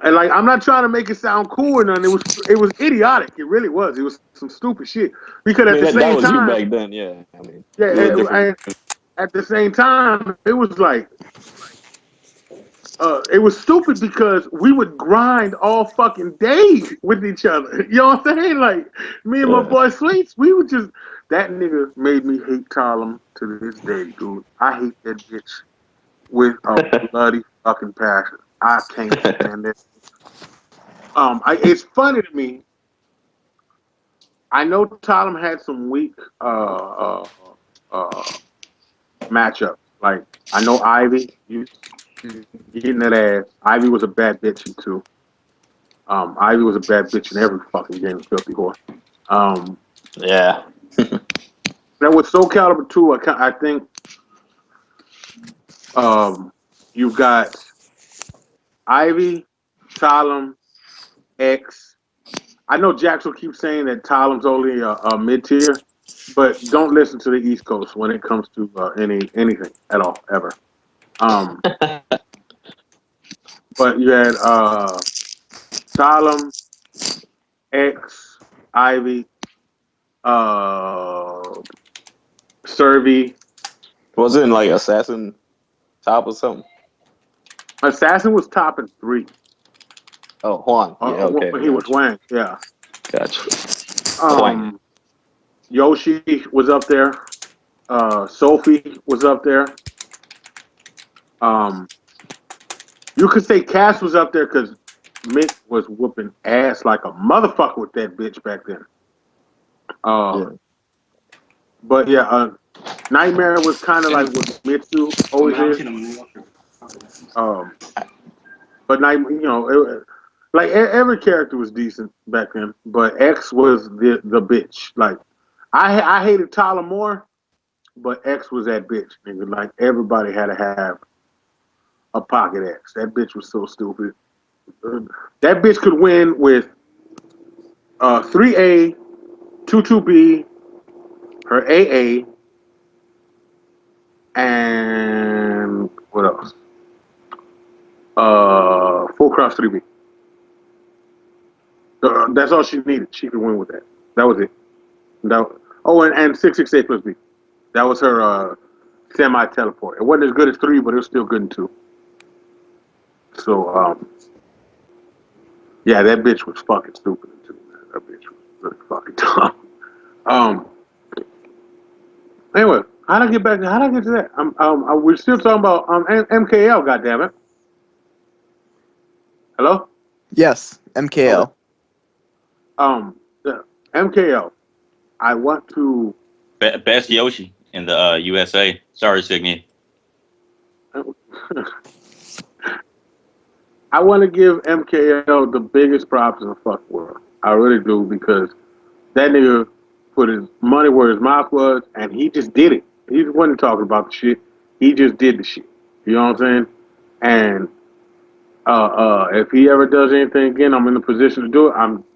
and like I'm not trying to make it sound cool or nothing. It was idiotic. It really was. It was some stupid shit. Because at the that same was time, you back then, yeah. I mean, yeah, you were different. at the same time, it was like. It was stupid because we would grind all fucking day with each other. You know what I'm saying? Like, me and my boy Sweets, we would just... That nigga made me hate Talum to this day, dude. I hate that bitch with a bloody fucking passion. I can't stand it. It's funny to me. I know Talum had some weak matchups. Like, I know Ivy, you getting that ass. Ivy was a bad bitch too. Ivy was a bad bitch in every fucking game, filthy whore. Yeah. Now with Soul Calibur 2, I think you've got Ivy, Talum, X. I know Jax will keep saying that Talum's only a mid tier, but don't listen to the East Coast when it comes to anything at all ever. But you had Talum, X, Ivy, Servy. Wasn't like Assassin top or something? Assassin was top in 3. Oh, Juan. Yeah, okay. When he was Wang, yeah. Gotcha. Yoshi was up there. Sophie was up there. You could say Cass was up there because Mick was whooping ass like a motherfucker with that bitch back then. But yeah, Nightmare was kind of like what Mitsu always is. But like every character was decent back then. But X was the bitch. Like I hated Tyler more, but X was that bitch. Nigga. Like everybody had to have a pocket X. That bitch was so stupid. That bitch could win with 3A, 22B, her AA, and what else? Full cross 3B. That's all she needed. She could win with that. That was it. And 668 plus B. That was her semi-teleport. It wasn't as good as 3, but it was still good in 2. So, yeah, that bitch was fucking stupid in 2. Man. That bitch was really fucking dumb. Anyway, how'd I get to that? We're still talking about MKL, goddammit. Hello? Yes, MKL. The MKL. I want to... Best Yoshi in the USA. Sorry, Signy. I want to give MKL the biggest props in the fuck world. I really do, because that nigga put his money where his mouth was, and he just did it. He wasn't talking about the shit. He just did the shit. You know what I'm saying? And If he ever does anything again, I'm in the position to do it.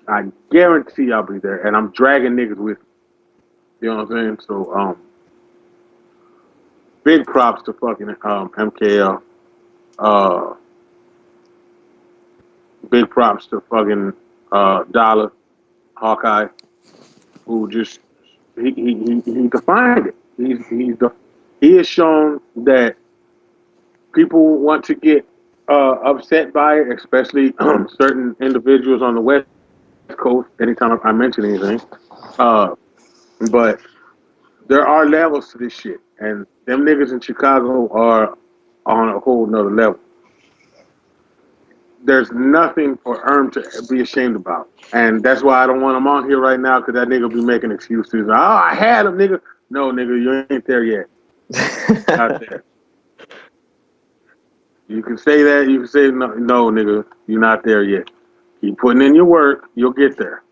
I guarantee I'll be there, and I'm dragging niggas with me. You know what I'm saying? So, big props to fucking MKL. Big props to fucking Dollar Hawkeye, who just he defined it. He has shown that people want to get upset by it, especially certain individuals on the West Coast. Anytime I mention anything, but there are levels to this shit, and them niggas in Chicago are on a whole nother level. There's nothing for Erm to be ashamed about, and that's why I don't want him on here right now, because that nigga be making excuses. Oh, I had him, nigga. No, nigga, you ain't there yet. Not there. You can say that. You can say no, nigga, you're not there yet. Keep putting in your work, you'll get there.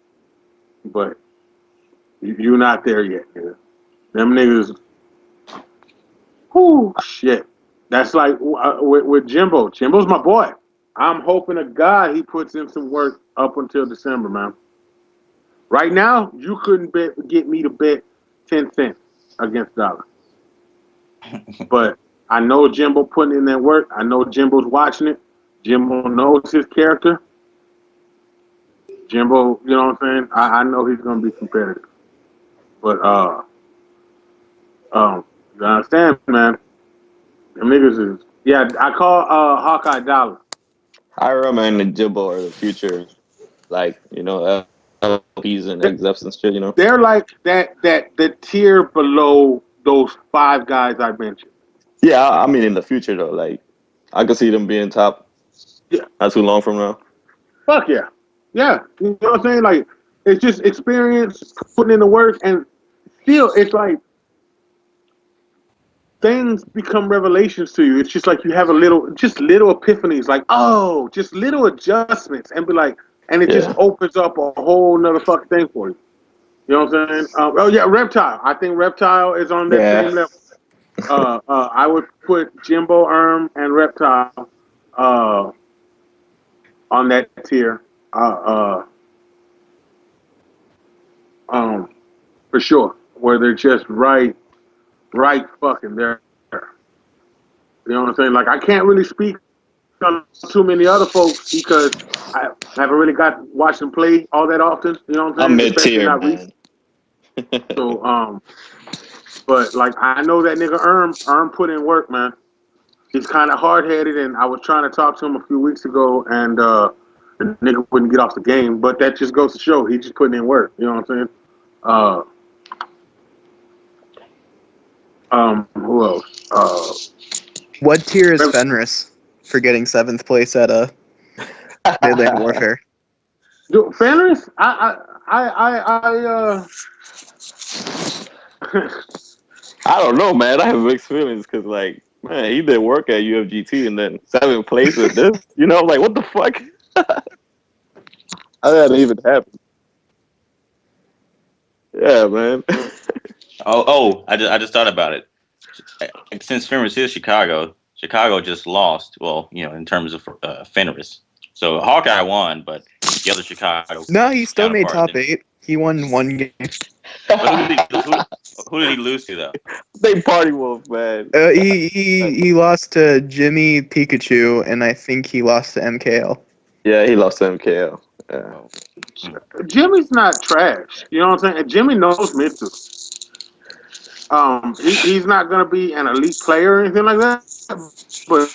But you're not there yet, nigga. Them niggas. Whoo, shit. That's like with Jimbo. Jimbo's my boy. I'm hoping to God he puts in some work up until December, man. Right now, you couldn't get me to bet 10 cents against Dollar. But I know Jimbo putting in that work. I know Jimbo's watching it. Jimbo knows his character. Jimbo, you know what I'm saying? I know he's going to be competitive. But, you understand, man? Them niggas is... Yeah, I call Hawkeye Dollar. Hiram and Jimbo are the future, like, LPs and exeps and shit, They're like the tier below those 5 guys I mentioned. Yeah, I mean in the future though, like I could see them being top. Yeah. Not too long from now. Fuck yeah. Yeah. You know what I'm saying? Like, it's just experience, putting in the work, and still, it's like things become revelations to you. It's just like you have little epiphanies, like, oh, just little adjustments, and be like, and it just opens up a whole nother fucking thing for you. You know what I'm saying? Oh yeah, Reptile. I think Reptile is on that same level. I would put Jimbo, and Reptile on that tier. For sure. Where they're just right fucking there. You know what I'm saying? Like, I can't really speak on too many other folks because I haven't really watched them play all that often. You know what I'm saying? I'm mid-tier, man. So, but like, I know that nigga Erm put in work, man. He's kind of hard-headed, and I was trying to talk to him a few weeks ago, and the nigga wouldn't get off the game. But that just goes to show he just putting in work. You know what I'm saying? Who else? What tier is Fenris for getting 7th place at Midland Warfare? Dude, Fenris, I don't know, man. I have mixed feelings because, like, man, he did work at UFGT and then 7th place with this. Like, what the fuck? How did that even happen? Yeah, man. I just thought about it. Since Fenris is Chicago just lost. Well, in terms of Fenris. So Hawkeye won, but the other Chicago. No, he still made top 8. He won 1 game. Who did he lose to though? They party wolf, man. He lost to Jimmy Pikachu, and I think he lost to MKL. Yeah, he lost to MKL. Yeah. Jimmy's not trash. You know what I'm saying? Jimmy knows Mitsu. He's not gonna be an elite player or anything like that. But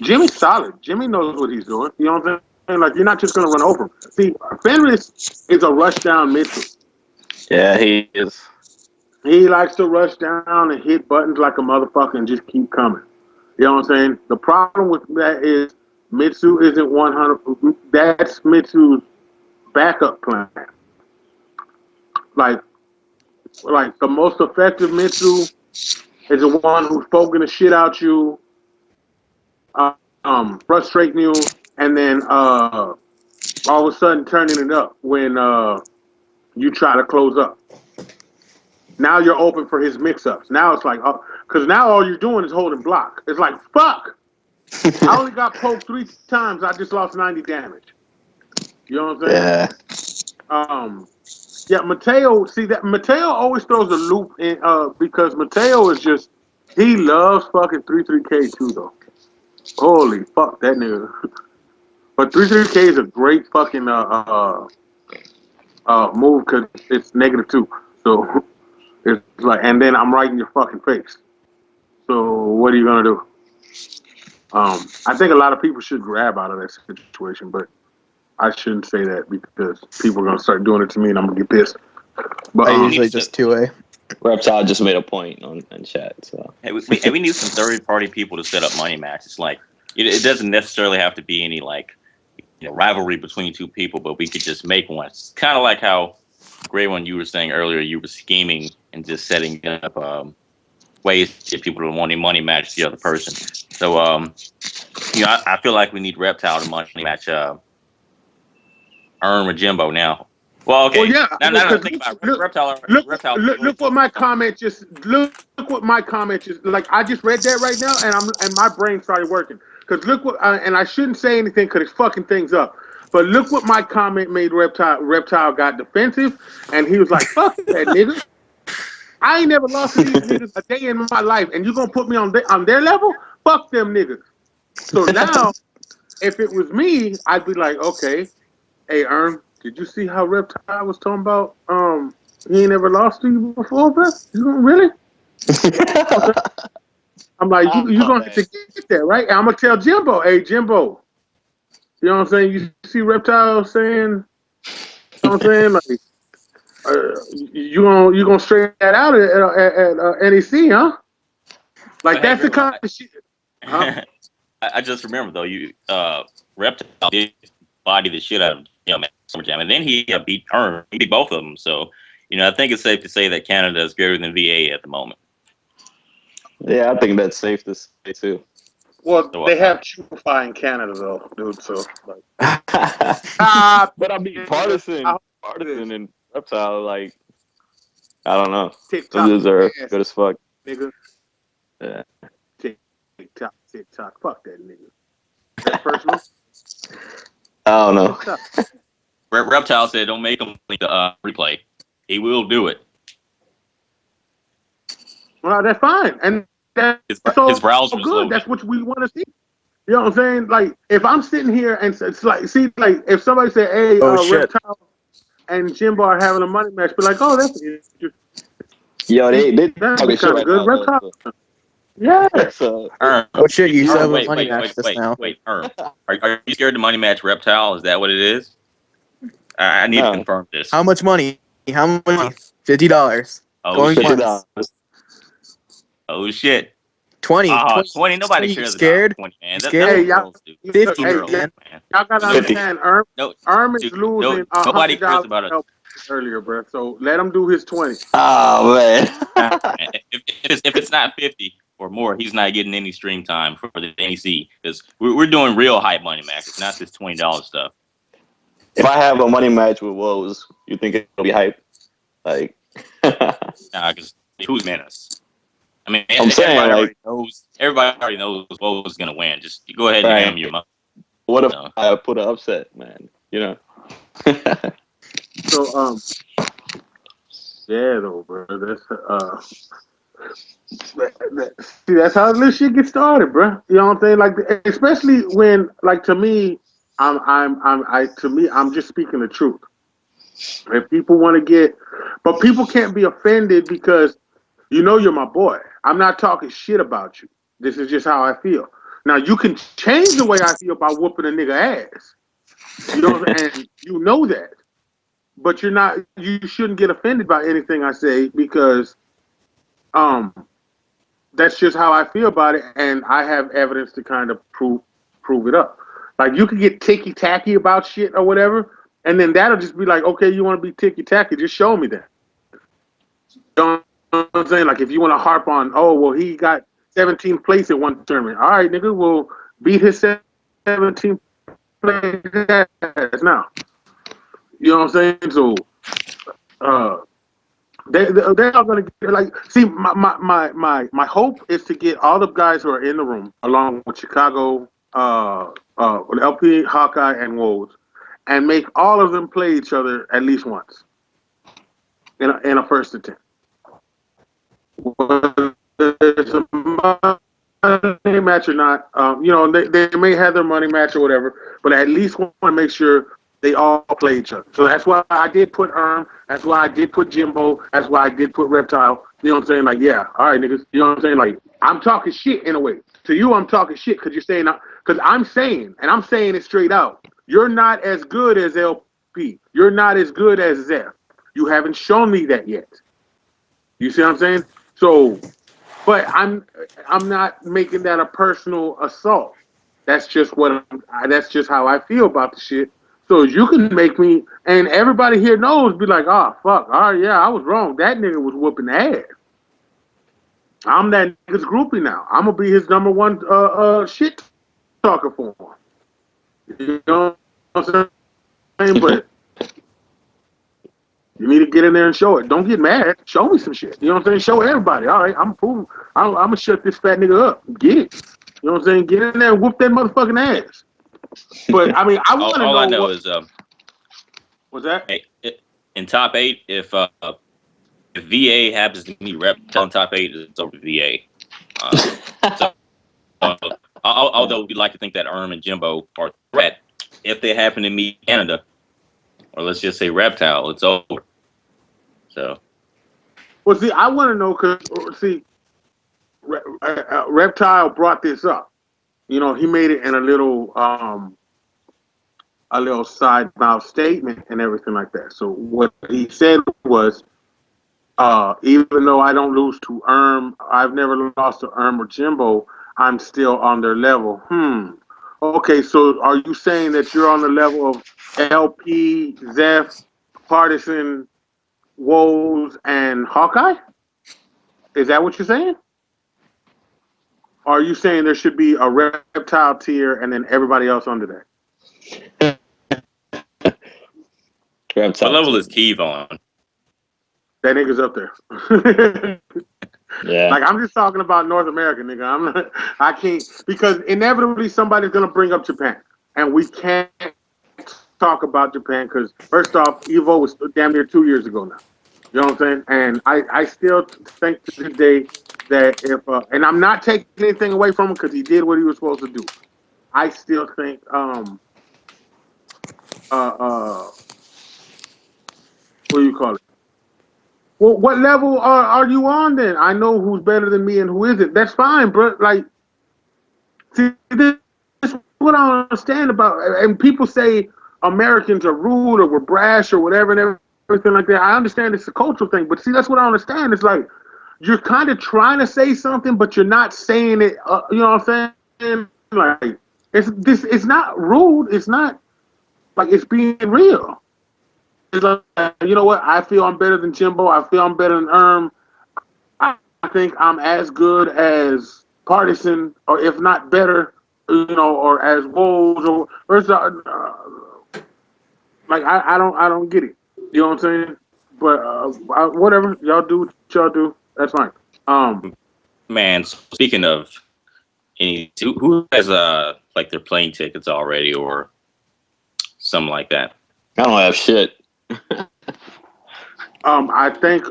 Jimmy's solid. Jimmy knows what he's doing. You know what I'm saying? Like, you're not just gonna run over him. See, Fenris is a rush down Mitsu. Yeah, he is. He likes to rush down and hit buttons like a motherfucker and just keep coming. You know what I'm saying? The problem with that is Mitsu isn't 100. That's Mitsu's backup plan. Like the most effective Mitsu is the one who's poking the shit out you, frustrating you, and then all of a sudden turning it up when you try to close up. Now you're open for his mix-ups. Now it's like, because now all you're doing is holding block. It's like, fuck! I only got poked 3 times. I just lost 90 damage. You know what I'm saying? Yeah, Mateo. See that Mateo always throws a loop in because Mateo is just he loves fucking 3-3K too though. Holy fuck that nigga. But 3-3K is a great fucking move because it's -2. So it's like, and then I'm right in your fucking face. So what are you gonna do? I think a lot of people should grab out of that situation, but I shouldn't say that because people are gonna start doing it to me and I'm gonna get pissed. But I usually just 2A. Reptile just made a point on chat. So Hey, we need some third-party people to set up money matches. Like, it doesn't necessarily have to be any like rivalry between two people, but we could just make one. It's kind of like how Greatone, you were saying earlier, you were scheming and just setting up ways to get people to want a money match the other person. So I feel like we need Reptile to money match Earn with Jimbo now. Well, okay. Well, yeah. Now think about it. Reptile. Look what my comment just look what my comment just like. I just read that right now, and my brain started working. Cause look what and I shouldn't say anything because it's fucking things up. But look what my comment made. Reptile got defensive, and he was like, "Fuck that nigga. I ain't never lost to these niggas a day in my life, and you gonna put me on their level? Fuck them niggas." So now, if it was me, I'd be like, "Okay, hey, Erm, did you see how Reptile was talking about? He ain't ever lost to you before, bro. You gonna really?" I'm like, you gonna have to get that right. And I'm gonna tell Jimbo, hey, Jimbo, you know what I'm saying? You see Reptile saying, you know what I'm saying? Like, you gonna straighten that out at NEC, huh? Like, that's the kind of shit. Huh? I just remember though, Reptile did body the shit out of him at Summerjam, and then he beat Earn. He beat both of them. So I think it's safe to say that Canada is greater than VA at the moment. yeah, I think that's safe to say too. Well, they have Chufai in Canada though, dude. So like, but I mean, partisan and Reptile, like, I don't know. Those are good as fuck. Nigga. Yeah. TikTok. Fuck that nigga. Is that personal? I don't know. Reptile said, "Don't make him the replay. He will do it." Well, that's fine, and that's his browser good. Loaded. That's what we want to see. You know what I'm saying? Like, if I'm sitting here and it's like, see, like, if somebody said, "Hey, Reptile and Jimbo are having a money match," be like, "Oh, that's interesting." Yo, they that'd be kind of good. Reptile. Yeah. Oh shit! You still have a money match this now. Wait, are you scared to money match Reptile? Is that what it is? I need to confirm this. How much money? How much money? $50. Oh, $50. Oh shit. 20. 20. Nobody cares scared? about 20, man. Scared? Y'all, 50, man. Y'all gotta understand, Erm is losing $100 earlier, bro. So let him do his 20. Oh man. if it's not 50 or more, he's not getting any stream time for the NEC because we're doing real hype money matches, not this $20 stuff. If I have a money match with Woes, you think it'll be hype? Like, because who's Menace? I mean, I'm saying, everybody already knows Woes is gonna win. Just go ahead and hand him your money. What if I put an upset, man? So yeah, though, bro. See, that's how this shit gets started, bro. You know what I'm saying? Like, especially when, like, to me, I'm just speaking the truth. If people want to but people can't be offended because you're my boy. I'm not talking shit about you. This is just how I feel. Now you can change the way I feel by whooping a nigga ass. And you know that. But you shouldn't get offended by anything I say because that's just how I feel about it, and I have evidence to kind of prove it up. Like, you can get ticky-tacky about shit or whatever, and then that'll just be like, okay, you want to be ticky-tacky, just show me that. You know what I'm saying? Like, if you want to harp on, oh, well, he got 17th place at one tournament. All right, nigga, we'll beat his 17th place now. You know what I'm saying? So, They're not going to get like. See, my hope is to get all the guys who are in the room, along with Chicago, LP, Hawkeye, and Wolves, and make all of them play each other at least once in a first attempt. Whether it's a money match or not, they may have their money match or whatever, but I at least want to make sure they all play each other. So that's why I did put that's why I did put Jimbo, that's why I did put Reptile. You know what I'm saying? Like, yeah, all right, niggas. You know what I'm saying? Like, I'm talking shit in a way. To you, I'm talking shit because you're saying, because I'm saying it straight out. You're not as good as LP. You're not as good as Zeph. You haven't shown me that yet. You see what I'm saying? So, but I'm not making that a personal assault. That's just that's just how I feel about the shit. So you can make me, and everybody here knows, be like, oh, fuck, all right, yeah, I was wrong. That nigga was whooping ass. I'm that nigga's groupie now. I'm going to be his number one shit talker for him. You know what I'm saying? But you need to get in there and show it. Don't get mad. Show me some shit. You know what I'm saying? Show everybody. All right, I'm going to shut this fat nigga up. Get it. You know what I'm saying? Get in there and whoop that motherfucking ass. But, I mean, I want to know. All I know is... what's that? Hey, in top 8, if VA happens to meet Reptile in top 8, it's over VA. Although we'd like to think that and Jimbo are a threat, if they happen to meet Canada, or let's just say Reptile, it's over. So. Well, see, I want to know because, see, Reptile brought this up. You know, he made it in a little side mouth statement and everything like that. So what he said was, even though I don't lose to I've never lost to or Jimbo, I'm still on their level. Okay, so are you saying that you're on the level of LP, Zeph, Partisan, Woes, and Hawkeye? Is that what you're saying? Or are you saying there should be a Reptile tier and then everybody else under that? What level is Keeve on? That nigga's up there. Yeah. Like, I'm just talking about North America, nigga. I can't, because inevitably somebody's gonna bring up Japan, and we can't talk about Japan because first off, Evo was damn near 2 years ago now. You know what I'm saying? And I still think to this day that if and I'm not taking anything away from him because he did what he was supposed to do. I still think what do you call it? Well, what level are you on then? I know who's better than me and who isn't. That's fine, bro. Like, see, this is what I don't understand about. And people say Americans are rude or we're brash or whatever and everything like that. I understand it's a cultural thing, but see, that's what I understand. It's like you're kind of trying to say something, but you're not saying it. You know what I'm saying? Like, it's not rude. It's not like it's being real. It's like, you know what? I feel I'm better than Jimbo. I feel I'm better than I think I'm as good as Partisan, or if not better, you know, or as Wolves, or like I don't get it. You know what I'm saying? But whatever, y'all do what y'all do. That's fine. Man, speaking of who has like their plane tickets already or something like that? I don't have shit. I think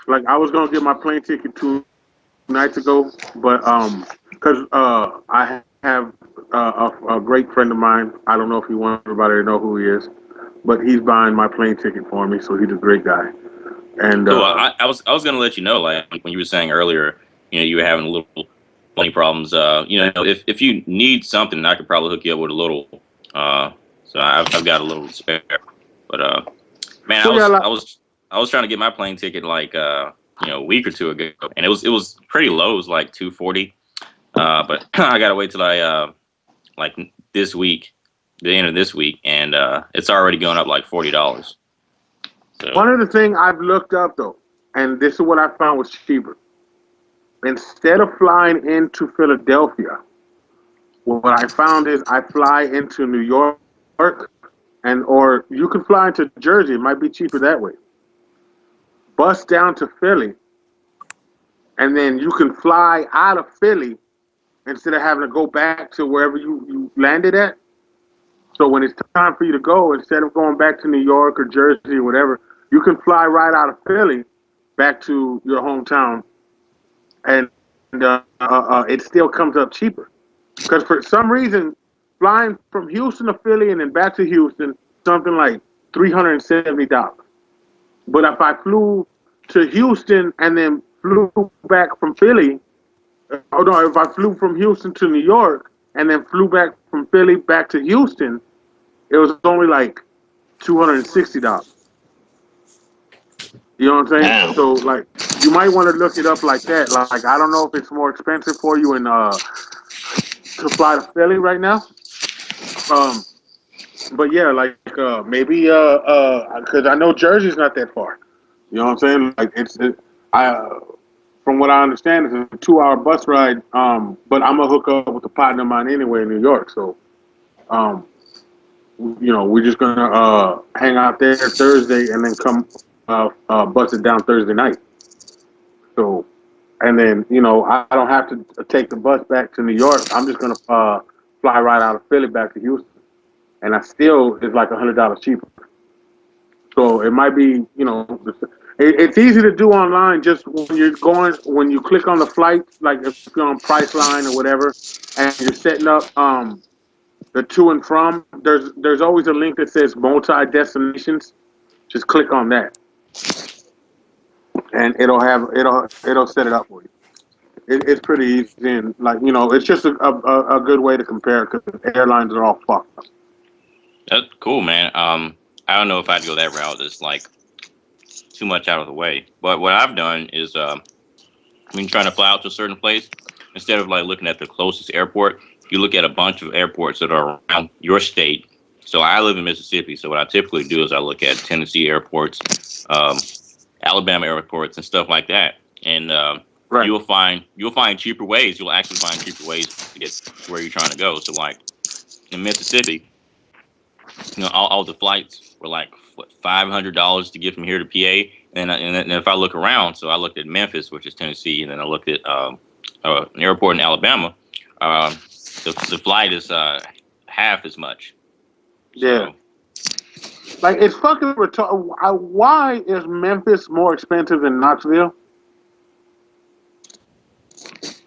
like I was gonna get my plane ticket 2 nights ago, but because I have a great friend of mine. I don't know if you want everybody to know who he is, but he's buying my plane ticket for me, so he's a great guy. And I was gonna let you know, like when you were saying earlier, you know, you were having a little money problems. You know, if you need something, I could probably hook you up with a little. So I've got a little to spare, but man, I was trying to get my plane ticket like you know, a week or two ago, and it was pretty low. It was like $240, but I gotta wait till I like this week, the end of this week, and it's already going up like $40. So. One of the things I've looked up though, and this is what I found was cheaper. Instead of flying into Philadelphia, what I found is I fly into New York, or you can fly into Jersey. It might be cheaper that way. bus down to Philly, and then you can fly out of Philly instead of having to go back to wherever you landed at. So when it's time for you to go, instead of going back to New York or Jersey or whatever, you can fly right out of Philly back to your hometown, and it still comes up cheaper. Because for some reason, flying from Houston to Philly and then back to Houston, something like $370. But if I flew to Houston and then flew back from Philly, oh no, if I flew from Houston to New York and then flew back from Philly back to Houston, it was only like $260. You know what I'm saying? Damn. So like, you might want to look it up like that. Like, I don't know if it's more expensive for you to fly to Philly right now. But yeah, like maybe because I know Jersey's not that far. You know what I'm saying? Like from what I understand, it's a 2-hour bus ride. But I'm gonna hook up with a partner of mine anyway in New York. So, we're just gonna hang out there Thursday and then come bust it down Thursday night. So, and then I don't have to take the bus back to New York. I'm just gonna fly right out of Philly back to Houston, and I still is like $100 cheaper. So it might be, it's easy to do online. Just when you click on the flight, like if you're on Priceline or whatever, and you're setting up the to and from. There's always a link that says multi destinations. Just click on that, and it'll set it up for you. It's pretty easy, and it's just a good way to compare because airlines are all fucked. That's cool, man. I don't know if I'd go that route. It's like too much out of the way. But what I've done is, when trying to fly out to a certain place, instead of like looking at the closest airport, you look at a bunch of airports that are around your state. So I live in Mississippi. So what I typically do is I look at Tennessee airports, Alabama airports, and stuff like that. And Right. you'll find cheaper ways. You'll actually find cheaper ways to get to where you're trying to go. So like in Mississippi, all the flights were like $500 to get from here to PA. And if I look around, so I looked at Memphis, which is Tennessee, and then I looked at an airport in Alabama. The flight is half as much. Yeah. Like, it's fucking retarded. Why is Memphis more expensive than Knoxville?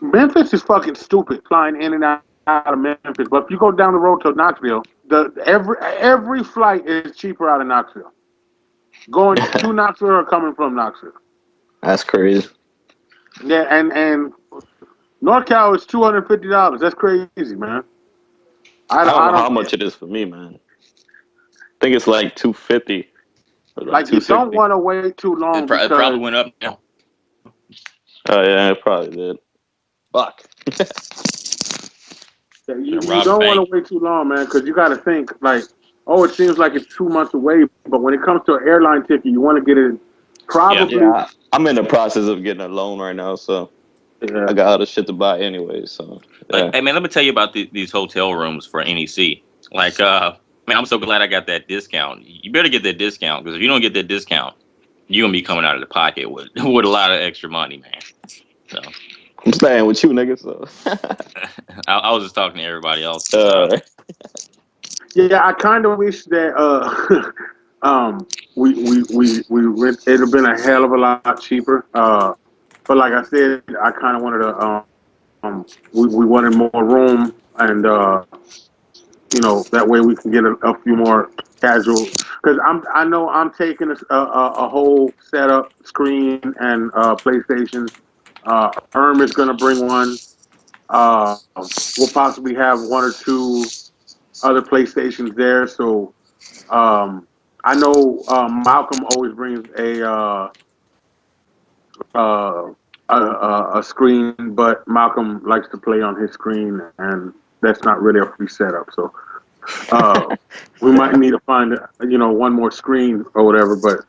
Memphis is fucking stupid flying in and out of Memphis. But if you go down the road to Knoxville, every flight is cheaper out of Knoxville. Going to Knoxville or coming from Knoxville. That's crazy. Yeah, and NorCal is $250. That's crazy, man. I don't know how much it is for me, man. I think it's like $250. Like you don't want to wait too long. It probably went up now. Oh yeah, it probably did. Fuck. You don't want to wait too long, man, because you got to think like, it seems like it's 2 months away, but when it comes to an airline ticket, you want to get it probably. Yeah, I'm in the process of getting a loan right now, so I got other shit to buy anyway. So, yeah. Hey man, let me tell you about these hotel rooms for NEC. Like, man, I'm so glad I got that discount. You better get that discount because if you don't get that discount, you're gonna be coming out of the pocket with a lot of extra money, man. So I'm staying with you, nigga. So I was just talking to everybody else. Yeah, I kind of wish that it'd have been a hell of a lot cheaper. But like I said, I kind of wanted to we wanted more room, and that way we can get a few more casual. Because I know I'm taking a whole setup, screen, and PlayStation. Erm is gonna bring one. We'll possibly have one or two other PlayStations there. So I know Malcolm always brings a screen, but Malcolm likes to play on his screen, and that's not really a free setup. So we might need to find one more screen or whatever, but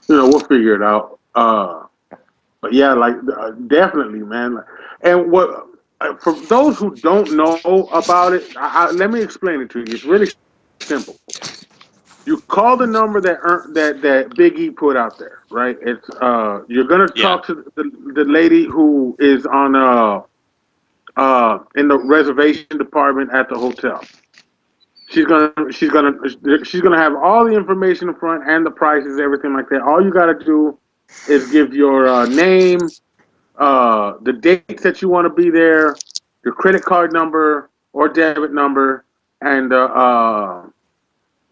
we'll figure it out. But yeah, like definitely, man. And what for those who don't know about it, let me explain it to you. It's really simple. You call the number that Big E put out there, right? It's you're gonna Yeah. talk to the lady who is on in the reservation department at the hotel. She's gonna have all the information in front and the prices, everything like that. All you gotta do is give your name, the dates that you want to be there, your credit card number or debit number, and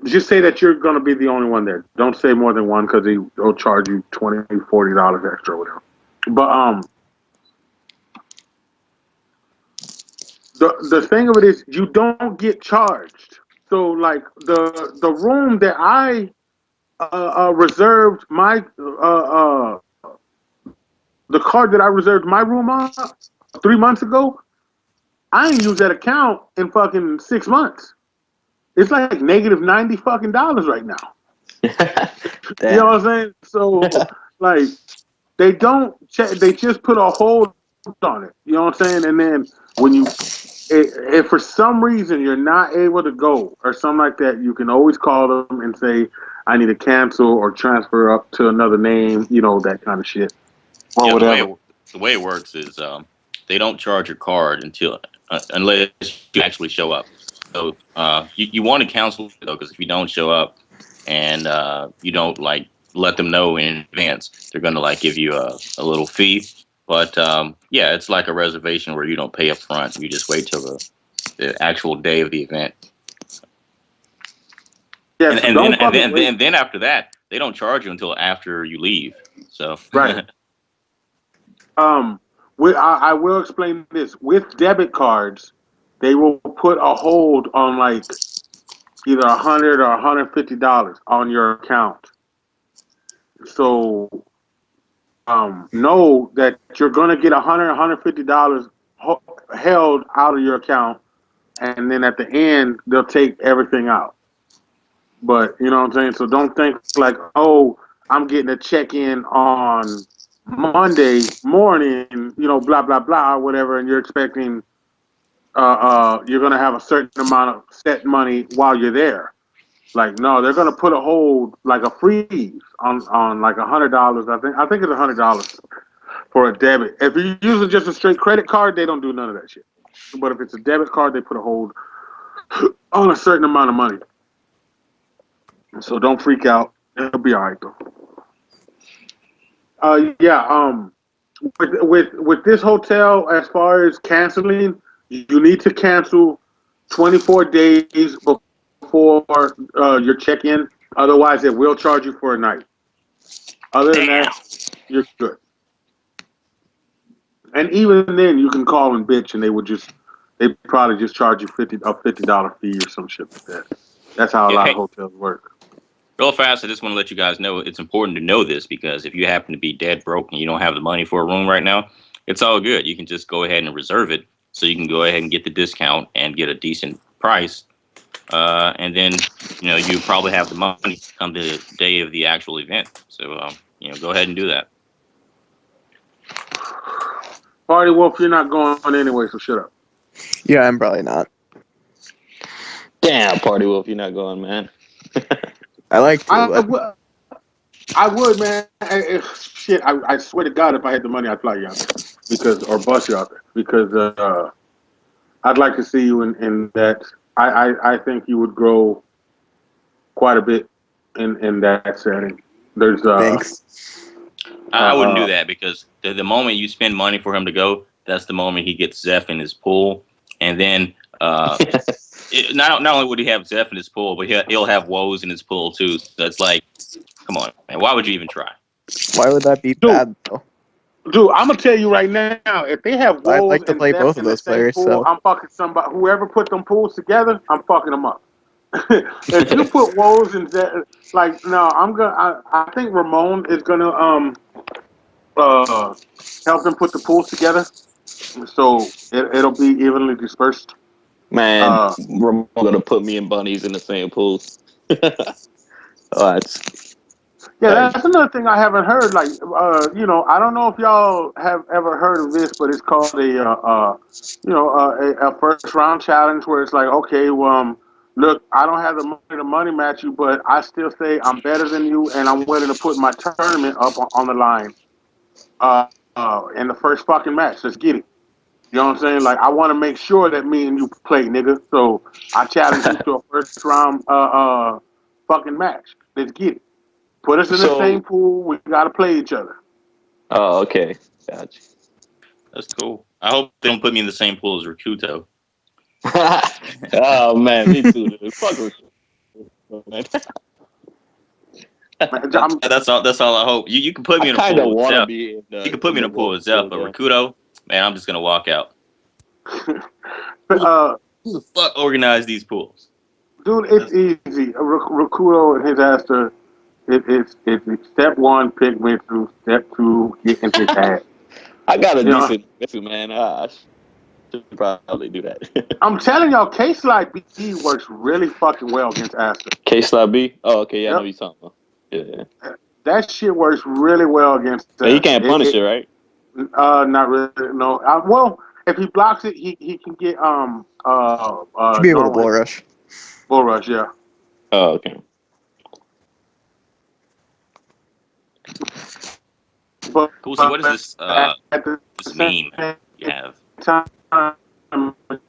just say that you're going to be the only one there. Don't say more than one because he'll charge you $20, $40 extra or whatever. But the thing of it is, you don't get charged. So like the room that I reserved my the card that I reserved my room on 3 months ago, I ain't used that account in fucking 6 months. It's like negative $90 fucking right now. You know what I'm saying? So like they don't check, they just put a hold on it. You know what I'm saying? And then when if for some reason you're not able to go or something like that, you can always call them and say, I need to cancel or transfer up to another name, you know, that kind of shit. Or Yeah, whatever. the way it works is they don't charge your card until unless you actually show up. So you want to cancel it though, because if you don't show up and you don't like let them know in advance, they're gonna like give you a little fee. But yeah, it's like a reservation where you don't pay up front. You just wait till the actual day of the event. Yeah, And so and then don't and fucking then, wait. and then after that, they don't charge you until after you leave. So Right. I will explain this. With debit cards, they will put a hold on like either $100 or $150 on your account. So know that you're gonna get $150 held out of your account, and then at the end they'll take everything out. But you know what I'm saying. So don't think like, oh, I'm getting a check in on Monday morning, you know, blah blah blah, whatever, and you're expecting you're gonna have a certain amount of set money while you're there. Like no, they're gonna put a hold, like a freeze on like $100. I think it's $100 for a debit. If you're using just a straight credit card, they don't do none of that shit. But if it's a debit card, they put a hold on a certain amount of money. So don't freak out. It'll be all right though. Yeah. With this hotel, as far as canceling, you need to cancel 24 days before your check-in. Otherwise, it will charge you for a night. Other than damn. that, you're good. And even then, you can call and bitch, and they probably just charge you $50 fee or some shit like that. That's how a Yeah, lot of hey, hotels work. real fast, I just want to let you guys know it's important to know this because if you happen to be dead broke and you don't have the money for a room right now, it's all good. You can just go ahead and reserve it so you can go ahead and get the discount and get a decent price. And then, you probably have the money come the day of the actual event. So, go ahead and do that. Party Wolf, you're not going anyway, so shut up. Yeah, I'm probably not. Damn, Party Wolf, you're not going, man. I like to. I would, man. Shit, I swear to God, if I had the money, I'd fly you out there or bus you out there because I'd like to see you in that. I think you would grow quite a bit in that setting. There's Thanks. I wouldn't do that because the moment you spend money for him to go, that's the moment he gets Zeph in his pool. And then not only would he have Zeph in his pool, but he'll have woes in his pool too. So it's like, come on, man. Why would you even try? Why would that be bad though? Dude, I'm gonna tell you right now, if they have I'd Woes like to and play Zeph both of in the those same players. pool, So I'm fucking somebody. Whoever put them pools together, I'm fucking them up. If you put Woes and Zeph, like no, I think Ramon is gonna uh help them put the pools together, so it'll be evenly dispersed. Man, Uh, Ramon gonna put me and Bunnies in the same pool. Oh, that's yeah, like, that's another thing I haven't heard. Like, I don't know if y'all have ever heard of this, but it's called a first round challenge where it's like, okay, well, Look, I don't have the money to money match you, but I still say I'm better than you, and I'm willing to put my tournament up on the line. In the first fucking match. Let's get it. You know what I'm saying? Like, I want to make sure that me and you play, nigga. So I challenge you to a first round fucking match. Let's get it. Put us in the same So, pool. We gotta play each other. oh, okay, gotcha. That's cool. I hope they don't put me in the same pool as Rakuto. Oh man, me too, dude. Fuck with you, man. Man, That's all I hope. You can put I me in a kind of pool with want to Zeph. be You can put me in a pool with Zeph, but yeah. Rakuto, man, I'm just gonna walk out. uh, Who the fuck organized these pools? dude, it's easy. Rakudo and his ass to it's step one, pick me through. Step two, get in his ass. I got a You know, decent issue, man. I should probably do that. I'm telling y'all, Case Slide B works really fucking well against Aster. K slot B. Oh, okay. Yeah, I know Yep. what you're talking about. Yeah. That shit works really well against But he Aster. can't punish it, right? Not really. No. Well, if he blocks it, he can get Should be able to normal bull rush. bull rush. Yeah. Oh, okay. But Cool. So what is this at the this same meme you have? time, it's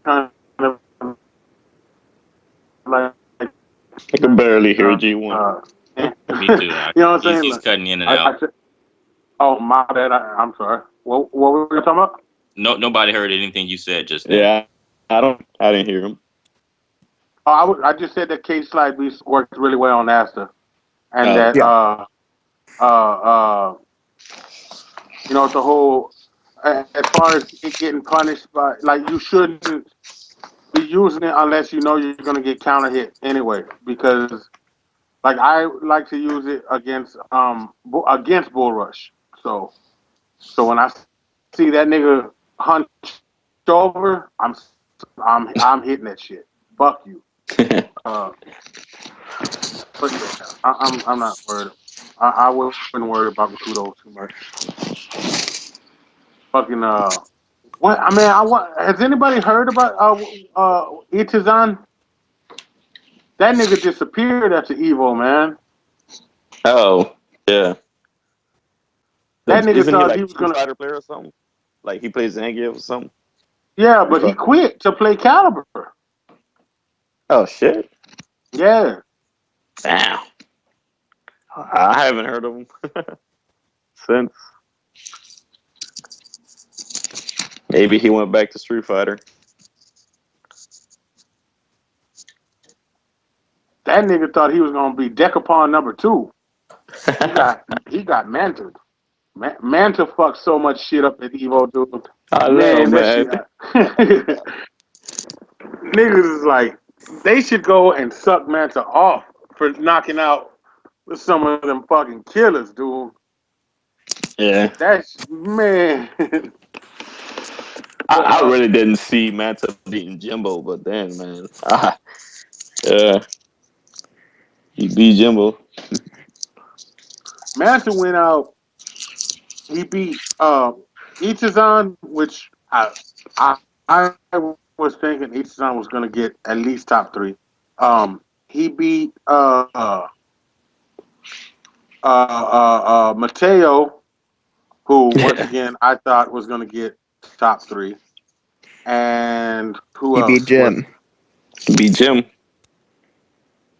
kind of like I can barely hear G1. Me too. you know what I'm saying? He's Like, cutting in and I out. said, oh my bad. I'm sorry. What were we talking about? Nobody heard anything you said just then. Yeah, I didn't hear him. Oh, I just said that Case Slide Beast works really well on Asta, and Oh, that Yeah. you know the whole as far as it getting punished by like you shouldn't be using it unless you know you're gonna get counter hit anyway because like I like to use it against Bull Rush. So when I see that nigga hunch over, I'm hitting that shit. Fuck you. Uh, but yeah, I'm not worried. I wouldn't worry about Rakudo too much. Fucking what I mean I want has anybody heard about Itazan? That nigga disappeared after Evo, man. oh, yeah. That nigga Isn't he thought he like was Street gonna Fighter player or something? Like he plays Zangief or something? yeah, but he quit to play Caliber. Oh shit! Yeah. Damn. I haven't heard of him since. Maybe he went back to Street Fighter. That nigga thought he was gonna be Decapon #2. He got mantled. Manta fucked so much shit up at Evo, dude. I know, Man, that man. shit. Niggas is like, they should go and suck Manta off for knocking out some of them fucking killers, dude. Yeah. That's man. I really didn't see Manta beating Jimbo, but then, man. Yeah. He beat Jimbo. Manta went out. He beat Ichizan, which I was thinking Ichizan was gonna get at least top 3. He beat Mateo, who once again I thought was gonna get top 3, and who He beat else? Jim. He beat Jim.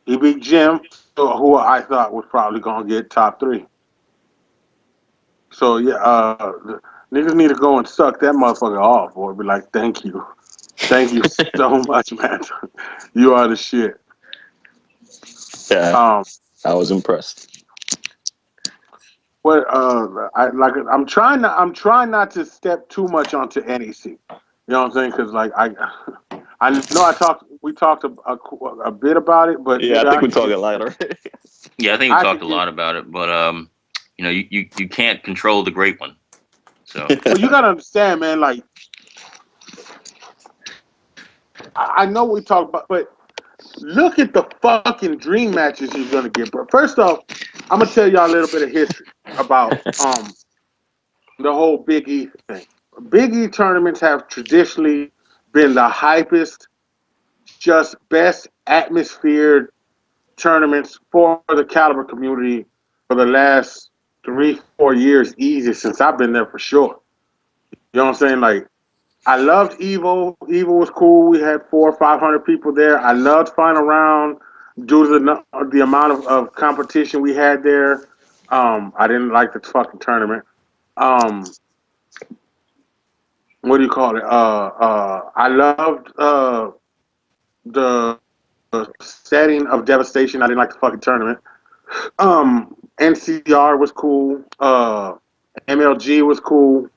He beat Jim, who I thought was probably gonna get top 3. So yeah, niggas need to go and suck that motherfucker off, or be like, thank you so much, man. You are the shit. Yeah. I was impressed. What I'm trying not to step too much onto NEC. You know what I'm saying? Because like I know we talked a bit about it, but Yeah, I think we talk a lot already. Yeah, I think we talked a lot about it, but you know, you can't control the great one. So well, you gotta understand, man. Like I know we talked about, but look at the fucking dream matches he's gonna get, bro. First off, I'm gonna tell y'all a little bit of history about the whole Big E thing. Big E tournaments have traditionally been the hypest just best atmosphere tournaments for the Caliber community for the last 3-4 years, easy since I've been there for sure. You know what I'm saying? Like, I loved Evo. Evo was cool. We had 400 or 500 people there. I loved Final Round due to the amount of competition we had there. I didn't like the fucking tournament. What do you call it? I loved the setting of Devastation. I didn't like the fucking tournament. NCR was cool. MLG was cool.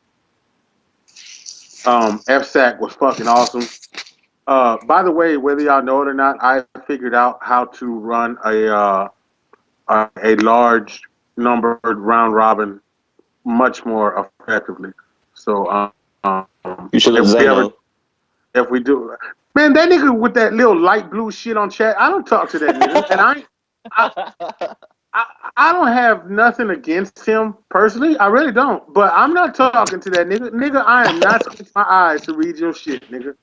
FSAC was fucking awesome. By the way, whether y'all know it or not, I figured out how to run a large numbered round robin much more effectively. So You should have Zeno. if we do, man, that nigga with that little light blue shit on chat, I don't talk to that nigga, and I don't have nothing against him personally. I really don't. But I'm not talking to that nigga. Nigga, I am not squinting my eyes to read your shit, nigga.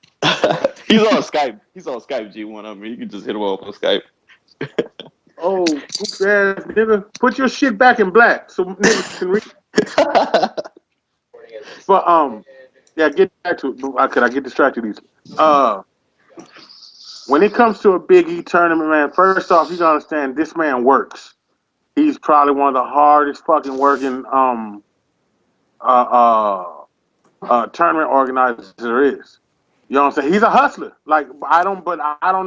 He's on Skype. He's on Skype, G1. I mean, you can just hit him up on Skype. Oh, goof ass nigga. Put your shit back in black so niggas can read. But yeah, get back to it. Could I get distracted easily? When it comes to a Big E tournament, man, first off, you gotta understand this man works. He's probably one of the hardest fucking working tournament organizer there is. You know what I'm saying? He's a hustler. Like I don't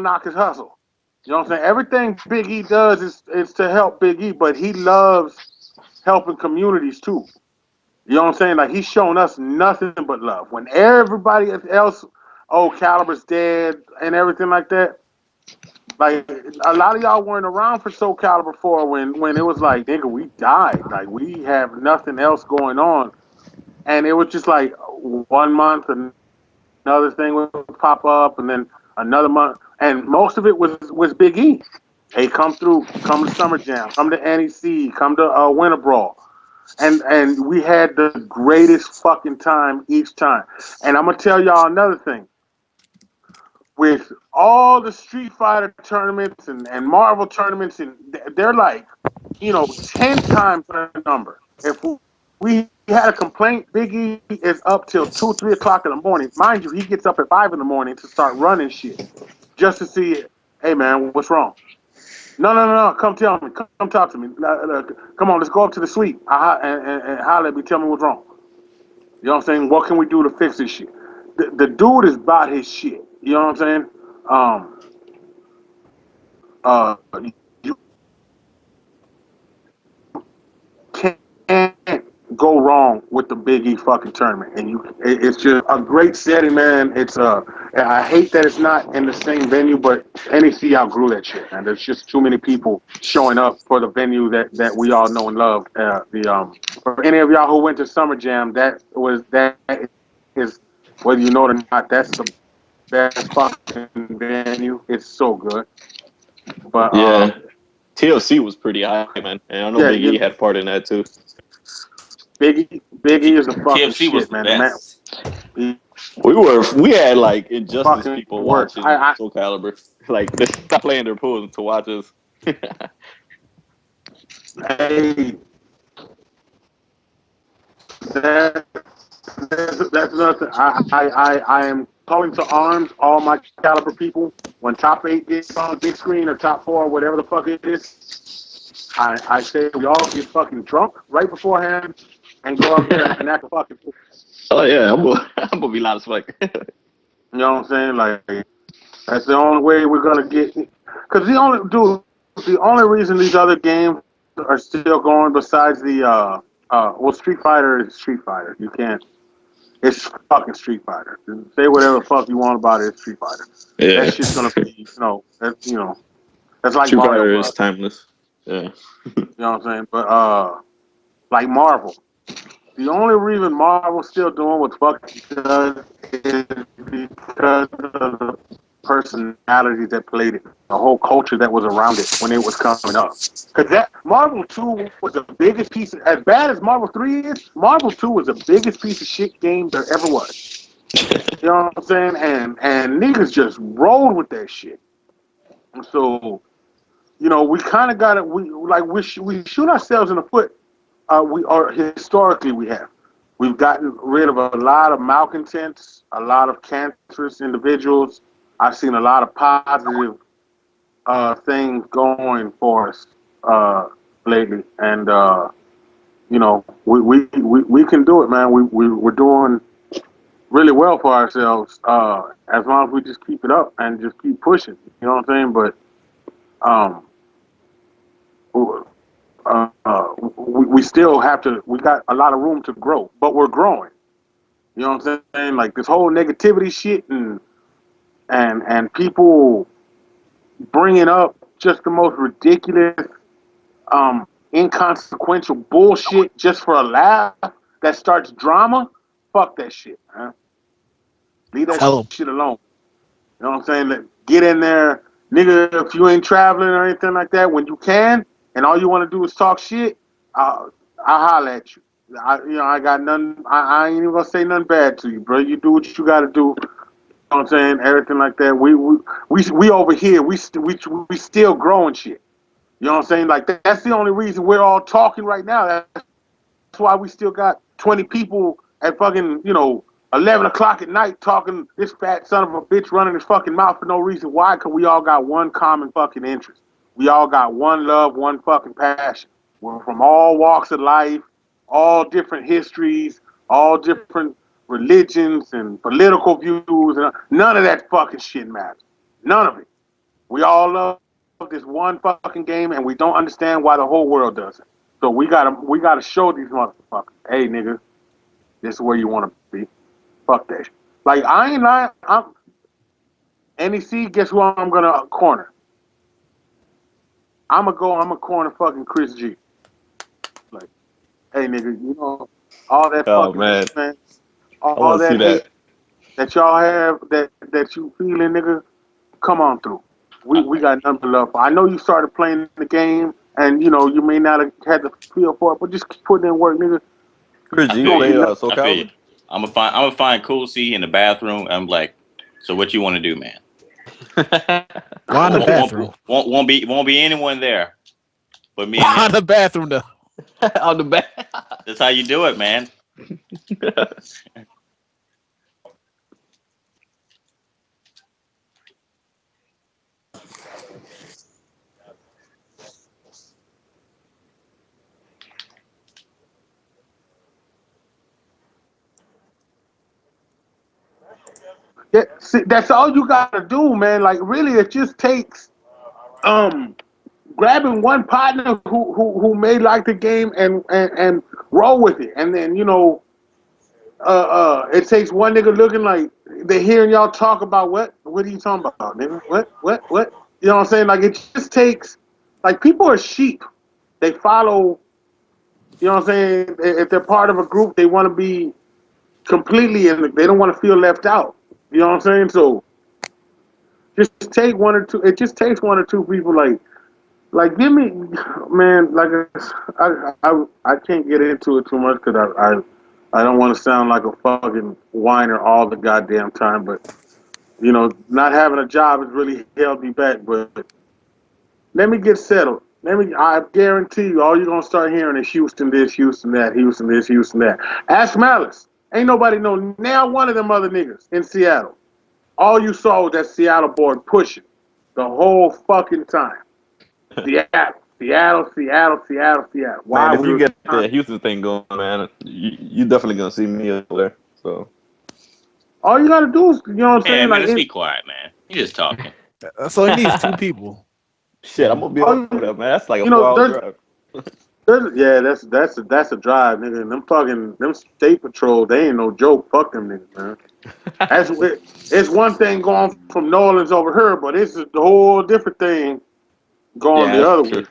knock his hustle. You know what I'm saying? Everything Big E does is to help Big E, but he loves helping communities too. You know what I'm saying? Like he's shown us nothing but love. When everybody else, Caliber's dead and everything like that. Like a lot of y'all weren't around for Soul Calibur 4 when it was like, nigga, we died. Like we have nothing else going on. And it was just like 1 month, another thing would pop up, and then another month. And most of it was Big E. Hey, come through, come to Summer Jam, come to NEC, come to Winter Brawl. And we had the greatest fucking time each time. And I'm going to tell y'all another thing. With all the Street Fighter tournaments and Marvel tournaments, and they're like, 10 times the number. If we had a complaint, Big E is up till 2, 3 o'clock in the morning. Mind you, he gets up at 5 in the morning to start running shit just to see it. Hey, man, what's wrong? No. Come tell me. Come talk to me. Come on, let's go up to the suite and holler at me. Tell me what's wrong. You know what I'm saying? What can we do to fix this shit? The dude is about his shit. You know what I'm saying? You can't go wrong with the Big E fucking tournament, and it's just a great setting, man. I hate that it's not in the same venue, but NEC outgrew that shit, man. There's just too many people showing up for the venue that we all know and love. For any of y'all who went to Summer Jam, that is, whether you know it or not, that's the best fucking venue. It's so good. But yeah, TLC was pretty high, man, and I know Big E had part in that too. Big E is the fucking TFC shit, was the man. best. Man. We had like Injustice people watching Soul Calibur. Like they stopped playing their pools to watch us. Hey, that's nothing. I am calling to arms all my Caliber people. When top 8 gets on big screen or top 4, whatever the fuck it is, I say we all get fucking drunk right beforehand and go up there and act a fucking fool. Oh yeah, I'm gonna be loud as fuck. You know what I'm saying? Like that's the only way we're gonna get. Because the only reason these other games are still going besides the Street Fighter is Street Fighter. You can't. It's fucking Street Fighter. Say whatever the fuck you want about it. It's Street Fighter. Yeah. That shit's gonna be, that's like Street Mario Fighter Bros. is timeless. Yeah. You know what I'm saying? But like Marvel, the only reason Marvel's still doing what fucking does is because of the personality that played it, the whole culture that was around it when it was coming up. Because that Marvel 2 was the biggest piece as bad as Marvel 3 is, Marvel 2 was the biggest piece of shit game there ever was. You know what I'm saying? And niggas just rolled with that shit. So, you know, we kind of got it. We shoot ourselves in the foot. Historically we have. We've gotten rid of a lot of malcontents, a lot of cancerous individuals. I've seen a lot of positive things going for us lately, and you know, we can do it, man. We're doing really well for ourselves as long as we just keep it up and just keep pushing. You know what I'm saying? But we still have to. We got a lot of room to grow, but we're growing. You know what I'm saying? Like this whole negativity shit and people bringing up just the most ridiculous, inconsequential bullshit just for a laugh that starts drama. Fuck that shit, man. Leave that shit alone. You know what I'm saying? Get in there, nigga. If you ain't traveling or anything like that, when you can, and all you want to do is talk shit, I'll holler at you. I got nothing. I ain't even gonna say nothing bad to you, bro. You do what you got to do. You know what I'm saying? Everything like that. We over here. We still growing shit. You know what I'm saying? Like that's the only reason we're all talking right now. That's why we still got 20 people at fucking 11 o'clock at night talking this fat son of a bitch running his fucking mouth for no reason. Why? Because we all got one common fucking interest. We all got one love, one fucking passion. We're from all walks of life, all different histories, all different religions and political views, and none of that fucking shit matters. None of it. We all love this one fucking game, and we don't understand why the whole world doesn't. So we gotta show these motherfuckers, hey nigga, this is where you want to be. Fuck that shit. Like I ain't lying. NEC. Guess who I'm gonna corner? I'm gonna corner fucking Chris G. Like, hey nigga, all that fucking man, all that hate that y'all have, that you feeling, nigga, come on through. We got nothing but love for. I know you started playing the game, and you may not have had the feel for it, but just keep putting in work, nigga. Chris G played SoCal. I'm gonna find Cool C in the bathroom. I'm like, so what you want to do, man? Why in the bathroom? Won't be anyone there, but me. Why in the bathroom though? On the back. That's how you do it, man. Yeah, see, that's all you gotta do, man. Like really, it just takes grabbing one partner who may like the game and roll with it, and then it takes one nigga looking like they're hearing y'all talk about what are you talking about, nigga? What? You know what I'm saying? Like it just takes, like, people are sheep. They follow. You know what I'm saying? If they're part of a group, they want to be completely in. They don't want to feel left out. You know what I'm saying? So just take one or two. It just takes one or two people. Like give me, man. Like I can't get into it too much because I don't want to sound like a fucking whiner all the goddamn time. But not having a job has really held me back. But let me get settled. I guarantee you, all you're gonna start hearing is Houston this, Houston that, Houston this, Houston that. Ask Malice. Ain't nobody know now one of them other niggas in Seattle. All you saw was that Seattle board pushing the whole fucking time. Seattle. Why? Man, if you get the Houston thing going, man, you definitely gonna see me up there. So all you gotta do is, what I'm saying? Man, Like, let's be quiet, man. You just talking. So it needs two people. shit, I'm gonna be over there, man. That's like a 4-hour drive. That's a drive, nigga. And them state patrol, they ain't no joke. Fuck them niggas, man. It's one thing going from New Orleans over here, but it's a whole different thing going the other way.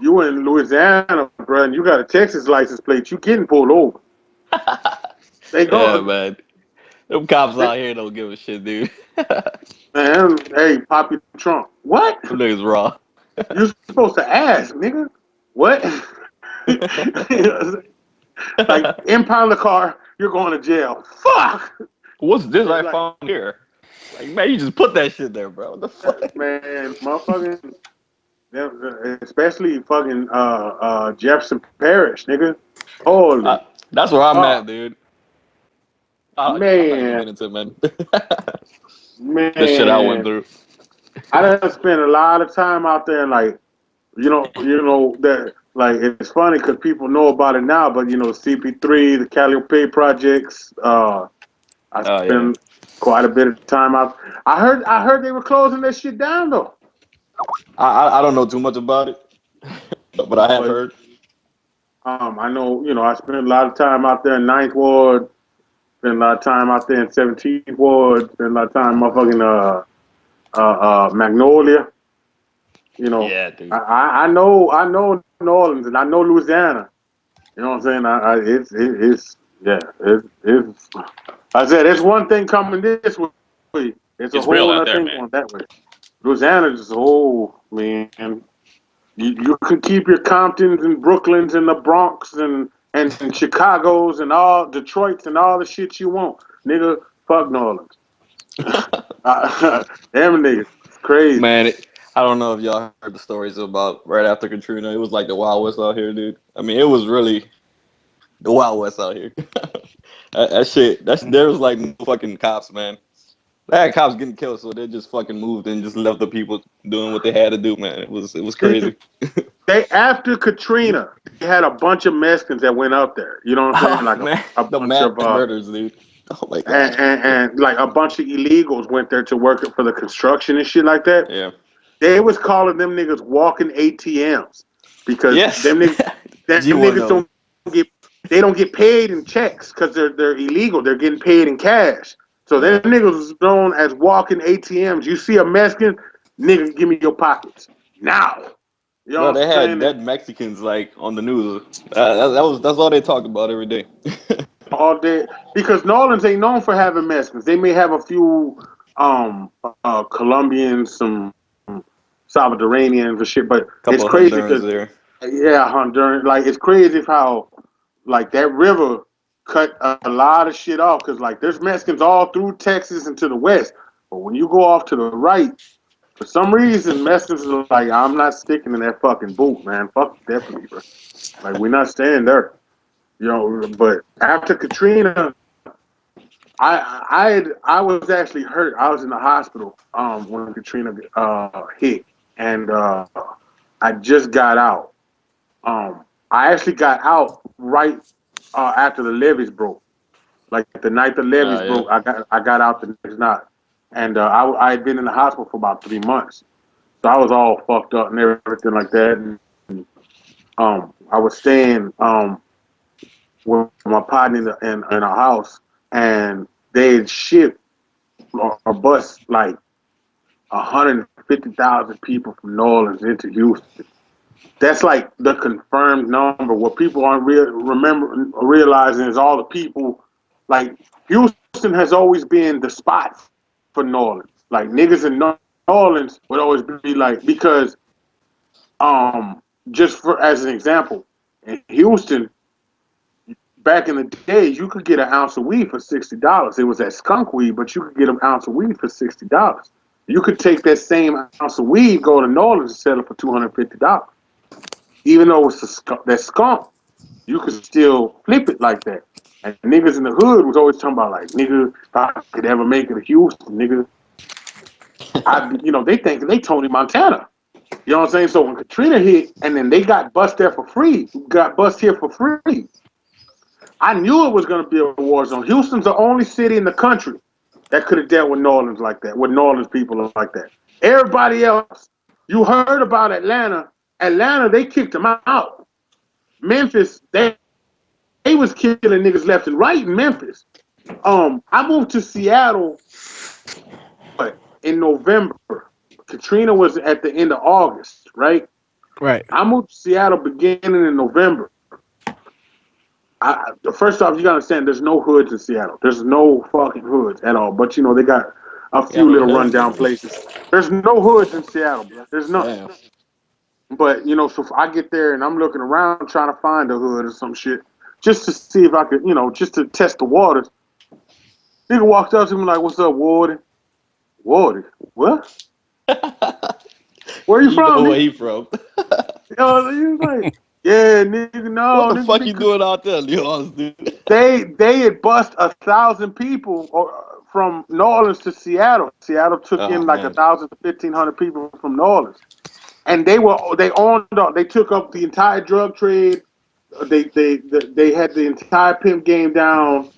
You in Louisiana, bro, and you got a Texas license plate. You getting pulled over. They go, man. Them cops out here don't give a shit, dude. Man, hey, Poppy Trump. What? Them niggas raw. You're supposed to ask, nigga. What? Like, impound the car, you're going to jail. Fuck! What's this I Like, found here? Like, man, you just put that shit there, bro. What the fuck? man, motherfucking, especially fucking Jefferson Parish, nigga. Holy That's where I'm at, fuck. dude. I'm not even Man, getting into it, man. The shit I went man. through. I done spent a lot of time out there, and like, you know that like it's funny because people know about it now, but you know, CP3, the Calliope projects. I Oh yeah. spent quite a bit of time out. I heard they were closing that shit down though. I don't know too much about it, but I have But heard. I know, I spent a lot of time out there in Ninth Ward, spent a lot of time out there in 17th Ward, spent a lot of time motherfucking Magnolia. You know, Yeah, dude. I know New Orleans and I know Louisiana. You know what I'm saying? It's yeah, it's. I said it's one thing coming this way. It's a It's real whole out other there, thing man. going that way. Louisiana is a whole man. You can keep your Comptons and Brooklyns and the Bronx and Chicago's and all Detroit's and all the shit you want, nigga. Fuck New Orleans. Them niggas crazy. Man, I don't know if y'all heard the stories about right after Katrina. It was like the Wild West out here, dude. I mean, it was really the Wild West out here. that shit. There was like no fucking cops, man. They had cops getting killed, so they just fucking moved and just left the people doing what they had to do, man. It was crazy. They after Katrina, they had a bunch of Mexicans that went up there. You know what I'm saying? Oh Like man, a the bunch mass of murders, dude. Oh my and, god. and and like a bunch of illegals went there to work for the construction and shit like that. Yeah. They was calling them niggas walking ATMs because Yes. them G1 niggas though. don't get paid in checks because they're illegal. They're getting paid in cash. So them Yeah. niggas was known as walking ATMs. You see a Mexican, nigga, give me your pockets now. You know Bro, what they I'm had saying? dead Mexicans like on the news. That's all they talked about every day. All day because New Orleans ain't known for having Mexicans. They may have a few Colombians, some Salvadoranians and shit, but it's Couple of crazy Hondurans because there. yeah, Honduran. Like it's crazy how like that river cut a lot of shit off because like there's Mexicans all through Texas and to the west, but when you go off to the right, for some reason Mexicans are like, I'm not sticking in that fucking boot, man. Fuck that believer. Like we're not staying there. But after Katrina, I was actually hurt. I was in the hospital when Katrina hit, and I just got out. I actually got out right after the levees broke. Like the night the levees Yeah. broke, I got out the next night, and I had been in the hospital for about 3 months, so I was all fucked up and everything like that. And I was staying with my partner in a house, and they had shipped or bus like 150,000 people from New Orleans into Houston. That's like the confirmed number. What people aren't realizing is all the people. Like Houston has always been the spot for New Orleans. Like niggas in New Orleans would always be like because just for as an example, in Houston back in the day, you could get an ounce of weed for $60. It was that skunk weed, but you could get an ounce of weed for $60. You could take that same ounce of weed, go to New Orleans, and sell it for $250. Even though it's that skunk, you could still flip it like that. And niggas in the hood was always talking about like, nigga, if I could ever make it to Houston, nigga, they think they Tony Montana. You know what I'm saying? So when Katrina hit, and then they got bust there for free, got bust here for free. I knew it was going to be a war zone. Houston's the only city in the country that could have dealt with New Orleans like that, with New Orleans people like that. Everybody else, you heard about Atlanta. Atlanta, they kicked them out. Memphis, they was killing niggas left and right in Memphis. I moved to Seattle in November. Katrina was at the end of August, right? Right. I moved to Seattle beginning in November. First off, you gotta understand, there's no hoods in Seattle. There's no fucking hoods at all. But they got a Yeah, few no little hell. rundown places. There's no hoods in Seattle, bro. There's none. Damn. But so I get there and I'm looking around trying to find a hood or some shit. just to see if I could, just to test the waters. Nigga walked up to me like, "What's up, Warden?" Warden, what? Where you from? Where he from? He was like, "Yeah, nigga, no." What the nigga, fuck you doing out there, Leon, dude? They had bust 1,000 people from New Orleans to Seattle. Seattle took in like 1,000 to 1,500 people from New Orleans, and they took up the entire drug trade. They had the entire pimp game down.